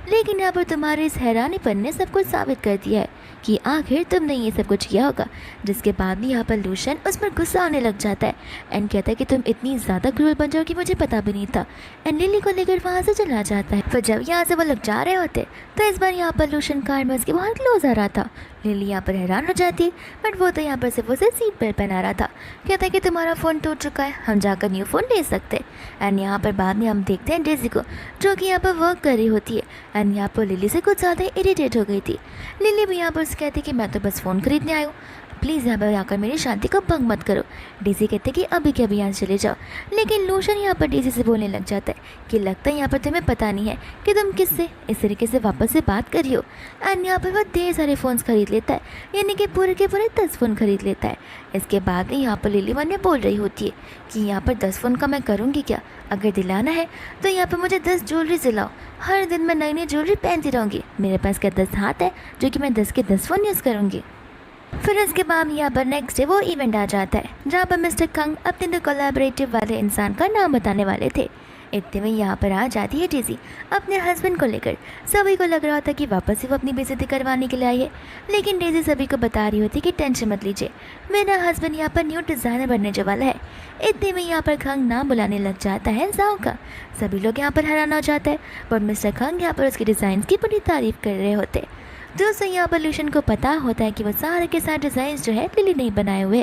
लेकिन यहाँ पर तुम्हारे इस हैरानीपन ने सब कुछ साबित कर दिया है कि आखिर तुमने ये सब कुछ किया होगा। जिसके बाद भी यहाँ पर लूशन उस पर गुस्सा आने लग जाता है एंड कहता है कि तुम इतनी ज़्यादा क्रूर बन जाओ कि मुझे पता भी नहीं था। एंड लिली को लेकर वहाँ से चला जाता है। फिर जब यहाँ से वो लोग जा रहे होते तो इस बार यहाँ पर लूशन कार में उसके बहुत क्लोज आ रहा था। लिली यहाँ पर हैरान हो जाती है, बट वो तो यहाँ पर सिर्फ उसे सीट बेल्ट पहना रहा था। कहता है कि तुम्हारा फ़ोन टूट चुका है, हम जाकर न्यू फ़ोन ले सकते। एंड यहाँ पर बाद में हम देखते हैं डेज़ी को, जो कि यहाँ पर वर्क कर रही होती है। एंड यहाँ पर लिली से कुछ ज़्यादा इरिटेट हो गई थी। लिली भी यहाँ पर उससे कहती कि मैं तो बस फ़ोन खरीदने आई हूँ, प्लीज़ यहाँ पर आकर मेरी शांति को भंग मत करो। डेज़ी कहते कि अभी के अभी यहाँ चले जाओ। लेकिन लूशन यहाँ पर डेज़ी से बोलने लग जाता है कि लगता है यहाँ पर तुम्हें पता नहीं है कि तुम किससे इस तरीके से वापस से बात कर रही हो। एंड यहाँ पर वह ढेर सारे फ़ोन्स खरीद लेता है, यानी कि पूरे के पूरे 10 फ़ोन खरीद लेता है। इसके बाद ही यहाँ पर लिली मन में बोल रही होती है कि यहाँ पर 10 फ़ोन का मैं करूँगी क्या, अगर दिलाना है तो यहाँ पर मुझे 10 ज्वेलरी दिलाओ, हर दिन मैं नई नई ज्वेलरी पहनती रहूँगी। मेरे पास क्या 10 हाथ है जो कि मैं 10 के 10 फ़ोन यूज़ करूँगी। फिर इसके बाद यहाँ पर नेक्स्ट डे वो इवेंट आ जाता है जहाँ पर मिस्टर कंग अपने दो कोलैबोरेटिव वाले इंसान का नाम बताने वाले थे। इतने में यहाँ पर आ जाती है डेज़ी अपने हस्बैंड को लेकर। सभी को लग रहा था कि वापस से वो अपनी बेइज्जती करवाने के लिए आई है, लेकिन डेज़ी सभी को बता रही होती कि टेंशन मत लीजिए, मेरा हस्बैंड यहाँ पर न्यू डिज़ाइनर बनने जो वाला है। इतने में यहाँ पर खंग नाम बुलाने लग जाता है जाओ का। सभी लोग यहाँ पर हैरान हो जाता है, पर मिस्टर खंग यहाँ पर उसके डिज़ाइन की बड़ी तारीफ कर रहे होते। दोस्तों यहाँ पर लूशन को पता होता है कि वो सारे के सारे डिज़ाइन जो है लिली नहीं बनाए हुए,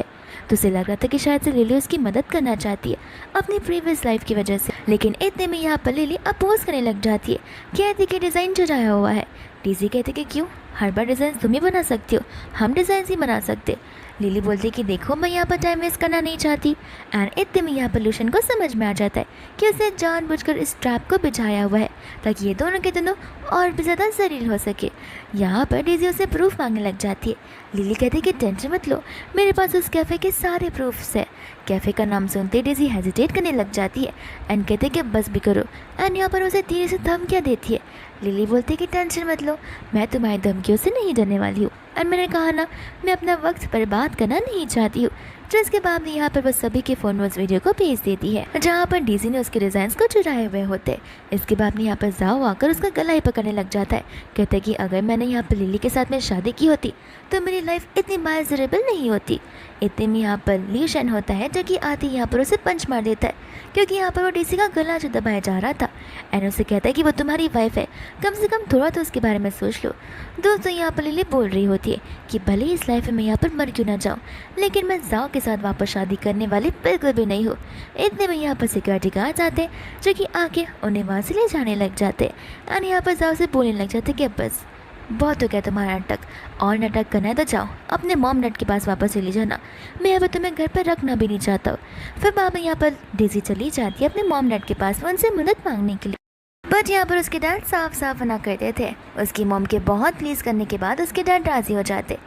तो उसे लग रहा था कि शायद से लिली उसकी मदद करना चाहती है अपनी प्रीवियस लाइफ की वजह से। लेकिन इतने में यहाँ पर लिली अपोज करने लग जाती है, कहती कि डिज़ाइन चुराया हुआ है। डीजी कहते कि क्यों, हर बार डिज़ाइन तुम ही बना सकती हो, हम डिज़ाइन ही बना सकते। लिली बोलती कि देखो मैं यहाँ पर टाइम वेस्ट करना नहीं चाहती। एंड इतने में यहाँ पर लूशन को समझ में आ जाता है कि उसे जानबूझकर इस ट्रैप को बिछाया हुआ है ताकि ये दोनों के दोनों और भी ज़्यादा जलील हो सके। यहाँ पर डेज़ी उसे प्रूफ मांगने लग जाती है। लिली कहती है कि टेंशन मत लो, मेरे पास उस कैफ़े के सारे प्रूफ्स है। कैफ़े का नाम सुनते डेज़ी हेजिटेट करने लग जाती है एंड कहते कि बस भी करो। एंड यहाँ पर उसे धीरे से धमकियाँ देती है। लिली बोलती है कि टेंशन मत लो, मैं तुम्हारी धमकियों से नहीं डरने वाली हूँ, और मैंने कहा ना मैं अपना वक्त बर्बाद करना नहीं चाहती हूँ। जिसके बाद में यहाँ पर वो सभी के फ़ोन उस वीडियो को भेज देती है जहाँ पर डीजी ने उसके डिज़ाइंस को चुराए हुए होते। इसके बाद में यहाँ पर जाओ आकर उसका गला ही पकड़ने लग जाता है, कहता है कि अगर मैंने यहाँ पर लिली के साथ में शादी की होती तो मेरी लाइफ इतनी माइजरेबल नहीं होती। इतने में यहाँ पर ल्यूशन होता है जो कि आती यहाँ पर उसे पंच मार देता है, क्योंकि यहाँ पर वो डीसी का गला जो दबाया जा रहा था। एंड उसे कहता है कि वो तुम्हारी वाइफ है, कम से कम थोड़ा तो उसके बारे में सोच लो। दोस्तों यहाँ पर लिली बोल रही होती है कि भले ही इस लाइफ में यहाँ पर मर क्यों ना जाऊँ, लेकिन मैं जाओ के साथ वापस शादी करने वाली बिल्कुल भी नहीं हूँ। इतने में यहाँ पर सिक्योरिटी गार्ड आते हैं जो कि आके उन्हें वहाँ से ले जाने लग जाते। एंड यहाँ पर जाओ से बोलने लग जाते कि बस बहुत हो गया तुम्हारा नाटक, और नाटक करना है तो जाओ अपने मॉम डैड के पास वापस चली जाना, मैं अब तुम्हें घर पर रखना भी नहीं चाहता हूँ। फिर बाबा यहाँ पर डेज़ी चली जाती है अपने मॉम डैड के पास उनसे मदद मांगने के लिए, बट यहाँ पर उसके डैड साफ साफ मना करते थे। उसकी मॉम के बहुत प्लीज़ करने के बाद उसके डैड राज़ी हो जाते,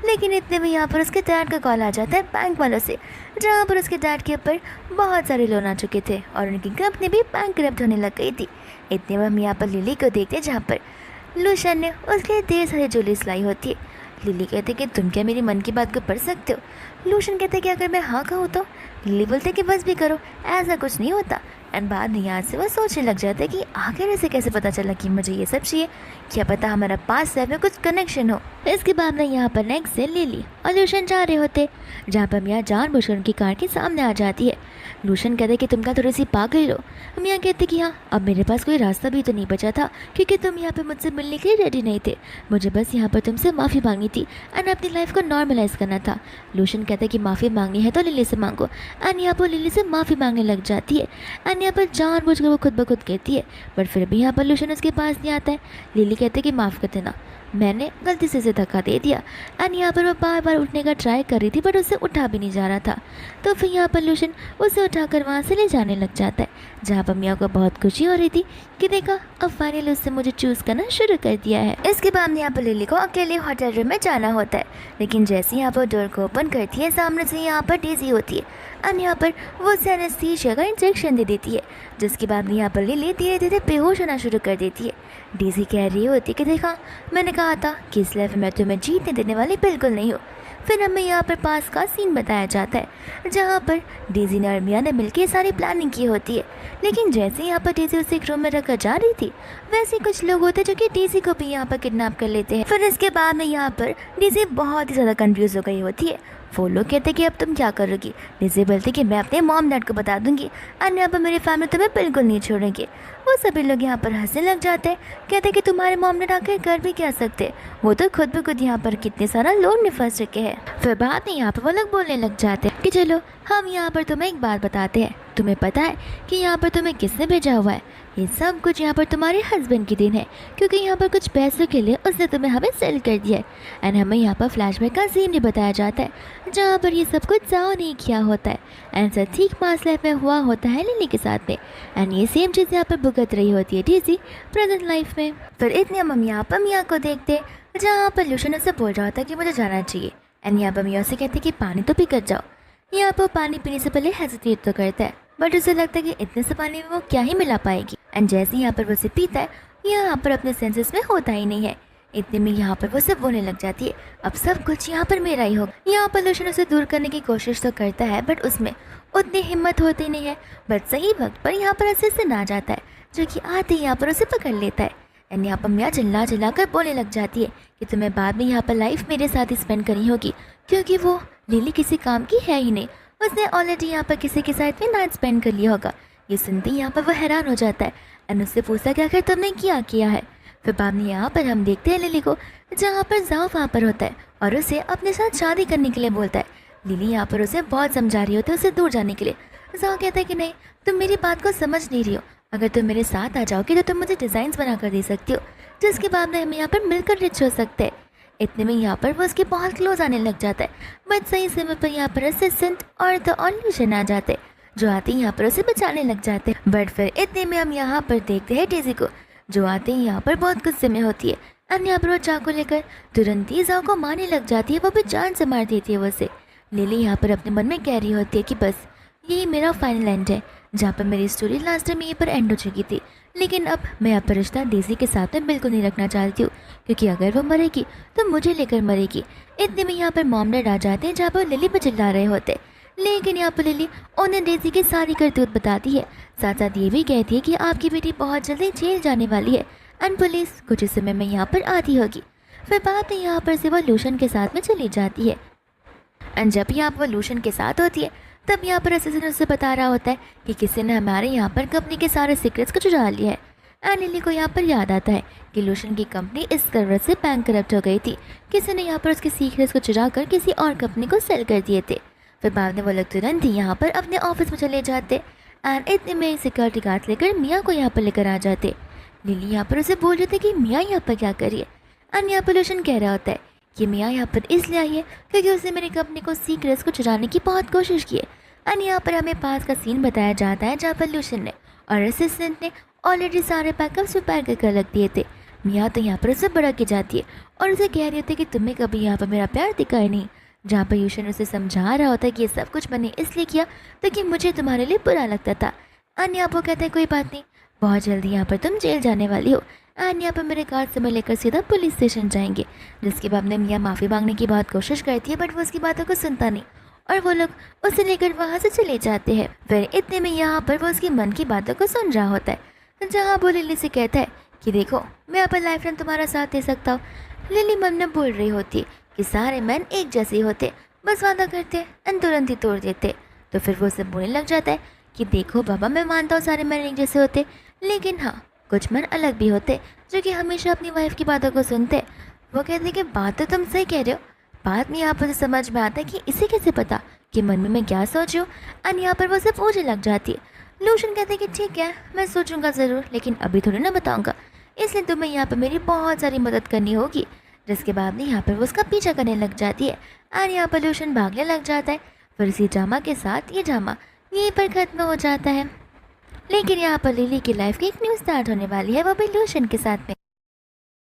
लेकिन इतने में यहाँ पर उसके डैड का कॉल आ जाता है बैंक वालों से, जहाँ पर उसके डैड के ऊपर बहुत सारे लोन आ चुके थे और उनकी कंपनी भी बैंकरप्ट होने लग गई थी। इतने में हम यहाँ पर लिली को देखते जहाँ पर लूशन ने उसके लिए ढेर सारी ज्वेलरी लाई होती है। लिली कहते कि तुम क्या मेरी मन की बात को पढ़ सकते हो। लूशन कहते कि अगर मैं हाँ कहूँ तो। लिली बोलते कि बस भी करो, ऐसा कुछ नहीं होता। एंड बाद में यहाँ से वो सोचने लग जाता है कि आखिर ऐसे कैसे पता चला कि मुझे ये सब चाहिए, क्या पता हमारा पास लाइफ में कुछ कनेक्शन हो। इसके बाद में यहाँ पर नेक्स्ट से लिली और लूशन जा रहे होते, जहाँ पर मियाँ जानबूझकर उनकी कार के सामने आ जाती है। लूशन कहते कि तुम क्या थोड़ी सी पागल हो। मियाँ कहते कि हाँ, अब मेरे पास कोई रास्ता भी तो नहीं बचा था, क्योंकि तुम यहाँ पे मुझसे मिलने के लिए रेडी नहीं थे। मुझे बस यहाँ पर तुमसे माफ़ी मांगनी थी एंड अपनी लाइफ को नॉर्मलाइज करना था। लूशन कहता कि माफ़ी मांगनी है तो लिली से मांगो। एंड यहाँ पर लिली से माफ़ी मांगने लग जाती है। एंड यहाँ पर जानबूझकर वो खुद ब खुद कहती है, बट फिर भी यहाँ पर लूशन उसके पास नहीं आता है। लिली कहते कि माफ़ कर देना, मैंने गलती से धक्का दे दिया। एंड यहाँ पर वो बार बार उठने का ट्राई कर रही थी, बट उससे उठा भी नहीं जा रहा था। तो फिर यहाँ पर लूशन उसे उठाकर वहाँ से ले जाने लग जाता है, जहाँ पर मियाँ को बहुत खुशी हो रही थी कि देखा अब फाइनली उससे मुझे चूज़ करना शुरू कर दिया है। इसके बाद यहाँ पर लिली को अकेले होटल रूम में जाना होता है, लेकिन जैसे यहाँ पर डोर को ओपन करती है सामने से यहाँ पर डेज़ी होती है। एंड यहाँ पर वो उसे एनेस्थीसिया का इंजेक्शन दे देती है, जिसके बाद यहाँ पर लिली धीरे धीरे बेहोश होना शुरू कर देती है। डेज़ी कह रही होती कि देखा मैंने कहा था कि इस लाइफ में तुम्हें जीतने देने वाली बिल्कुल नहीं हो। फिर हमें यहाँ पर पास का सीन बताया जाता है, जहाँ पर डेज़ी ने और मियाँ ने मिलकर सारी प्लानिंग की होती है। लेकिन जैसे यहाँ पर डेज़ी उसे एक रूम में रखकर जा रही थी, वैसे कुछ लोग होते जो कि डेज़ी को भी यहाँ पर किडनैप कर लेते हैं। फिर इसके बाद में यहाँ पर डेज़ी बहुत ही ज़्यादा कंफ्यूज हो गई होती है। वो लोग कहते कि अब तुम क्या करोगी। डेज़ी बोलती कि मैं अपने मॉम डैड को बता दूंगी और यहाँ पर मेरी फैमिली तुम्हें बिल्कुल नहीं छोड़ेंगे। वो सभी लोग यहाँ पर हंसने लग जाते हैं, कहते कि तुम्हारे मॉम डैड आकर कर भी क्या सकते, वो तो खुद ब खुद यहाँ पर कितने सारा लोन में फंस चुके हैं। फिर बाद में यहाँ पर वो लोग बोलने लग जाते हैं कि चलो हम यहाँ पर तुम्हें एक बात बताते हैं, तुम्हें पता है कि यहाँ पर तुम्हें किसने भेजा हुआ है। ये सब कुछ यहाँ पर तुम्हारे हस्बैंड की दिन है, क्योंकि यहाँ पर कुछ पैसों के लिए उसने तुम्हें हमें सेल कर दिया है। एंड हमें यहाँ पर फ्लैशबैक का सीन भी बताया जाता है, जहाँ पर ये सब कुछ जाओ नहीं किया होता है। एंड सर ठीक पास लाइफ में हुआ होता है लिली के साथ में। एंड ये सेम चीज़ यहाँ पर भुगत रही होती है डेज़ी प्रेजेंट लाइफ में। फिर इतने हम यहाँ पर मियाँ को देखते, जहाँ पर लूशन उससे बोल रहा था कि मुझे जाना चाहिए। एंड यहाँ पर मियाँ से कहते कि पानी तो पी कर जाओ। यहाँ पर पानी पीने से पहले हेजिटेट तो करता है, बट उसे लगता है कि इतने से पानी में वो क्या ही मिला पाएगी। एंड जैसे यहाँ पर वो उसे पीता है, यहाँ पर अपने सेंसेस में होता ही नहीं है। इतने में यहाँ पर वो सब बोलने लग जाती है, अब सब कुछ यहाँ पर मेरा ही होगा। यहाँ पर लूशन उसे दूर करने की कोशिश तो करता है बट उसमें उतनी हिम्मत होती नहीं है। बट सही वक्त पर यहाँ पर असिस्टेंट आ जाता है जो कि आते ही यहाँ पर उसे पकड़ लेता है। एंड यहाँ पर मिया चिल्ला चिल्ला कर बोलने लग जाती है कि तुम्हें बाद में यहाँ पर लाइफ मेरे साथ ही स्पेंड करनी होगी, क्योंकि वो लिली किसी काम की है ही नहीं, उसने ऑलरेडी यहाँ पर किसी के साथ में नाइट स्पेंड कर लिया होगा। ये सुनते ही यहाँ पर वो हैरान हो जाता है एंड उससे पूछता कि आखिर तुमने किया है। फिर बाद में यहाँ पर हम देखते हैं लिली को, जहाँ पर जाओ वहाँ पर होता है और उसे अपने साथ शादी करने के लिए बोलता है। लिली यहाँ पर उसे बहुत समझा रही होती है उसे दूर जाने के लिए। जाओ कहता है कि नहीं, तुम मेरी बात को समझ नहीं रही हो, अगर तुम मेरे साथ आ जाओगे तो तुम मुझे डिज़ाइंस बना कर दे सकती हो, जिसके बाद में हम यहाँ पर मिलकर रिच हो सकते हैं। इतने में यहाँ पर वो उसके बहुत क्लोज आने लग जाता है। बट सही समय पर यहाँ पर असिस्टेंट और द ऑल्यूशन आ जाते हैं, जो आते ही यहाँ पर उसे बचाने लग जाते हैं। बट फिर इतने में हम यहाँ पर देखते हैं डेज़ी को, जो आते ही यहाँ पर बहुत गुस्से में होती है एंड यहाँ पर वो चाकू लेकर तुरंत ही जाओ को मारने लग जाती है, वो भी जान से मार देती है वो उसे। लिली यहाँ पर अपने मन में कह रही होती है कि बस यही मेरा फाइनल एंड है, जहाँ पर मेरी स्टोरी लास्ट टाइम यहीं पर एंड हो चुकी थी, लेकिन अब मैं यहाँ पर रिश्ता डेज़ी के साथ में बिल्कुल नहीं रखना चाहती हूँ, क्योंकि अगर वो मरेगी तो मुझे लेकर मरेगी। इतने में यहाँ पर मॉम डैड आ जाते हैं, जहाँ पर लिली पर चिल्ला रहे होते, लेकिन यहाँ पर लिली उन्हें डेज़ी की सारी करतूत बताती है, साथ साथ ये भी कहती है कि आपकी बेटी बहुत जल्दी जेल जाने वाली है एंड पुलिस कुछ ही समय में यहाँ पर आती होगी। फिर बात यहाँ पर से वो लूशन के साथ में चली जाती है एंड जब यहाँ पर वो लूशन के साथ होती है तब यहाँ पर असिस्टेंट उससे बता रहा होता है कि किसी ने हमारे यहाँ पर कंपनी के सारे सीक्रेट्स को चुरा लिया है। एंड लिली को यहाँ पर याद आता है कि लूशन की कंपनी इस करवट से बैंक करप्ट हो गई थी, किसी ने यहाँ पर उसके सीक्रेट्स को चुरा कर किसी और कंपनी को सेल कर दिए थे। फिर बाद में वो लोग तुरंत ही यहाँ पर अपने ऑफिस में चले जाते एंड इतने में सिक्योरिटी गार्ड लेकर मिया को यहाँ पर लेकर आ जाते। लिली यहाँ पर उसे बोल रही थी कि मिया यहाँ पर क्या करिए एंड यहाँ पर लूशन कह रहा होता है कि मिया यहाँ पर इसलिए आई है क्योंकि उसने मेरी कंपनी को सीक्रेट्स को चुराने की बहुत कोशिश की है। एंड यहाँ पर हमें पास का सीन बताया जाता है, जहाँ पर लूशन ने और असिस्टेंट ने ऑलरेडी सारे पैकअप्स प्रिपेयर कर रख दिए थे। मिया तो यहाँ पर उसे बड़ा की जाती है और उसे कह रही होती है कि तुम्हें कभी यहाँ पर मेरा प्यार दिखा ही नहीं, जहाँ पर लूशन उसे समझा रहा होता है कि ये सब कुछ मैंने इसलिए किया ताकि मुझे तुम्हारे लिए बुरा लगता था। एंड यहाँ पर कहते हैं कोई बात नहीं, बहुत जल्दी यहाँ पर तुम जेल जाने वाली हो। एंड यहाँ पर मेरे कार से मैं लेकर सीधा पुलिस स्टेशन जाएंगे, जिसके बाद में मिया माफ़ी मांगने की बहुत कोशिश करती है बट वो उसकी बातों को सुनता नहीं और वो लोग उसे लेकर वहाँ से चले जाते हैं। फिर इतने में यहाँ पर वो उसकी मन की बातों को सुन रहा होता है, जहाँ वो लिली से कहता है कि देखो मैं अपना लाइफ टाइम तुम्हारा साथ दे सकता हूँ। लिली मन में बोल रही होती है कि सारे मैन एक जैसे होते, बस वादा करते एंड तुरंत ही तोड़ देते। तो फिर वो उसे बोलने लग जाता है कि देखो बाबा, मैं मानता हूँ सारे मैन एक जैसे होते, लेकिन हाँ कुछ मैन अलग भी होते जो कि हमेशा अपनी वाइफ की बातों को सुनते। वो कहते कि बात तो तुम सही कह रहे हो। बाद में यहाँ पर समझ में आता है कि इसे कैसे पता कि मन में मैं क्या सोच रही हूँ। एंड यहाँ पर वो उसे पूछने लग जाती है। लूशन कहते हैं कि ठीक है मैं सोचूंगा ज़रूर, लेकिन अभी थोड़ी ना बताऊंगा, इसलिए तुम्हें यहाँ पर मेरी बहुत सारी मदद करनी होगी। जिसके बाद में यहाँ पर वो उसका पीछा करने लग जाती है एंड यहाँ पर लूशन भागने लग जाता है। फिर इसी ड्रामा के साथ ये ड्रामा यहीं पर ख़त्म हो जाता है। लेकिन यहाँ पर लिली की लाइफ की एक न्यू स्टार्ट होने वाली है, वो भी लूशन के साथ में।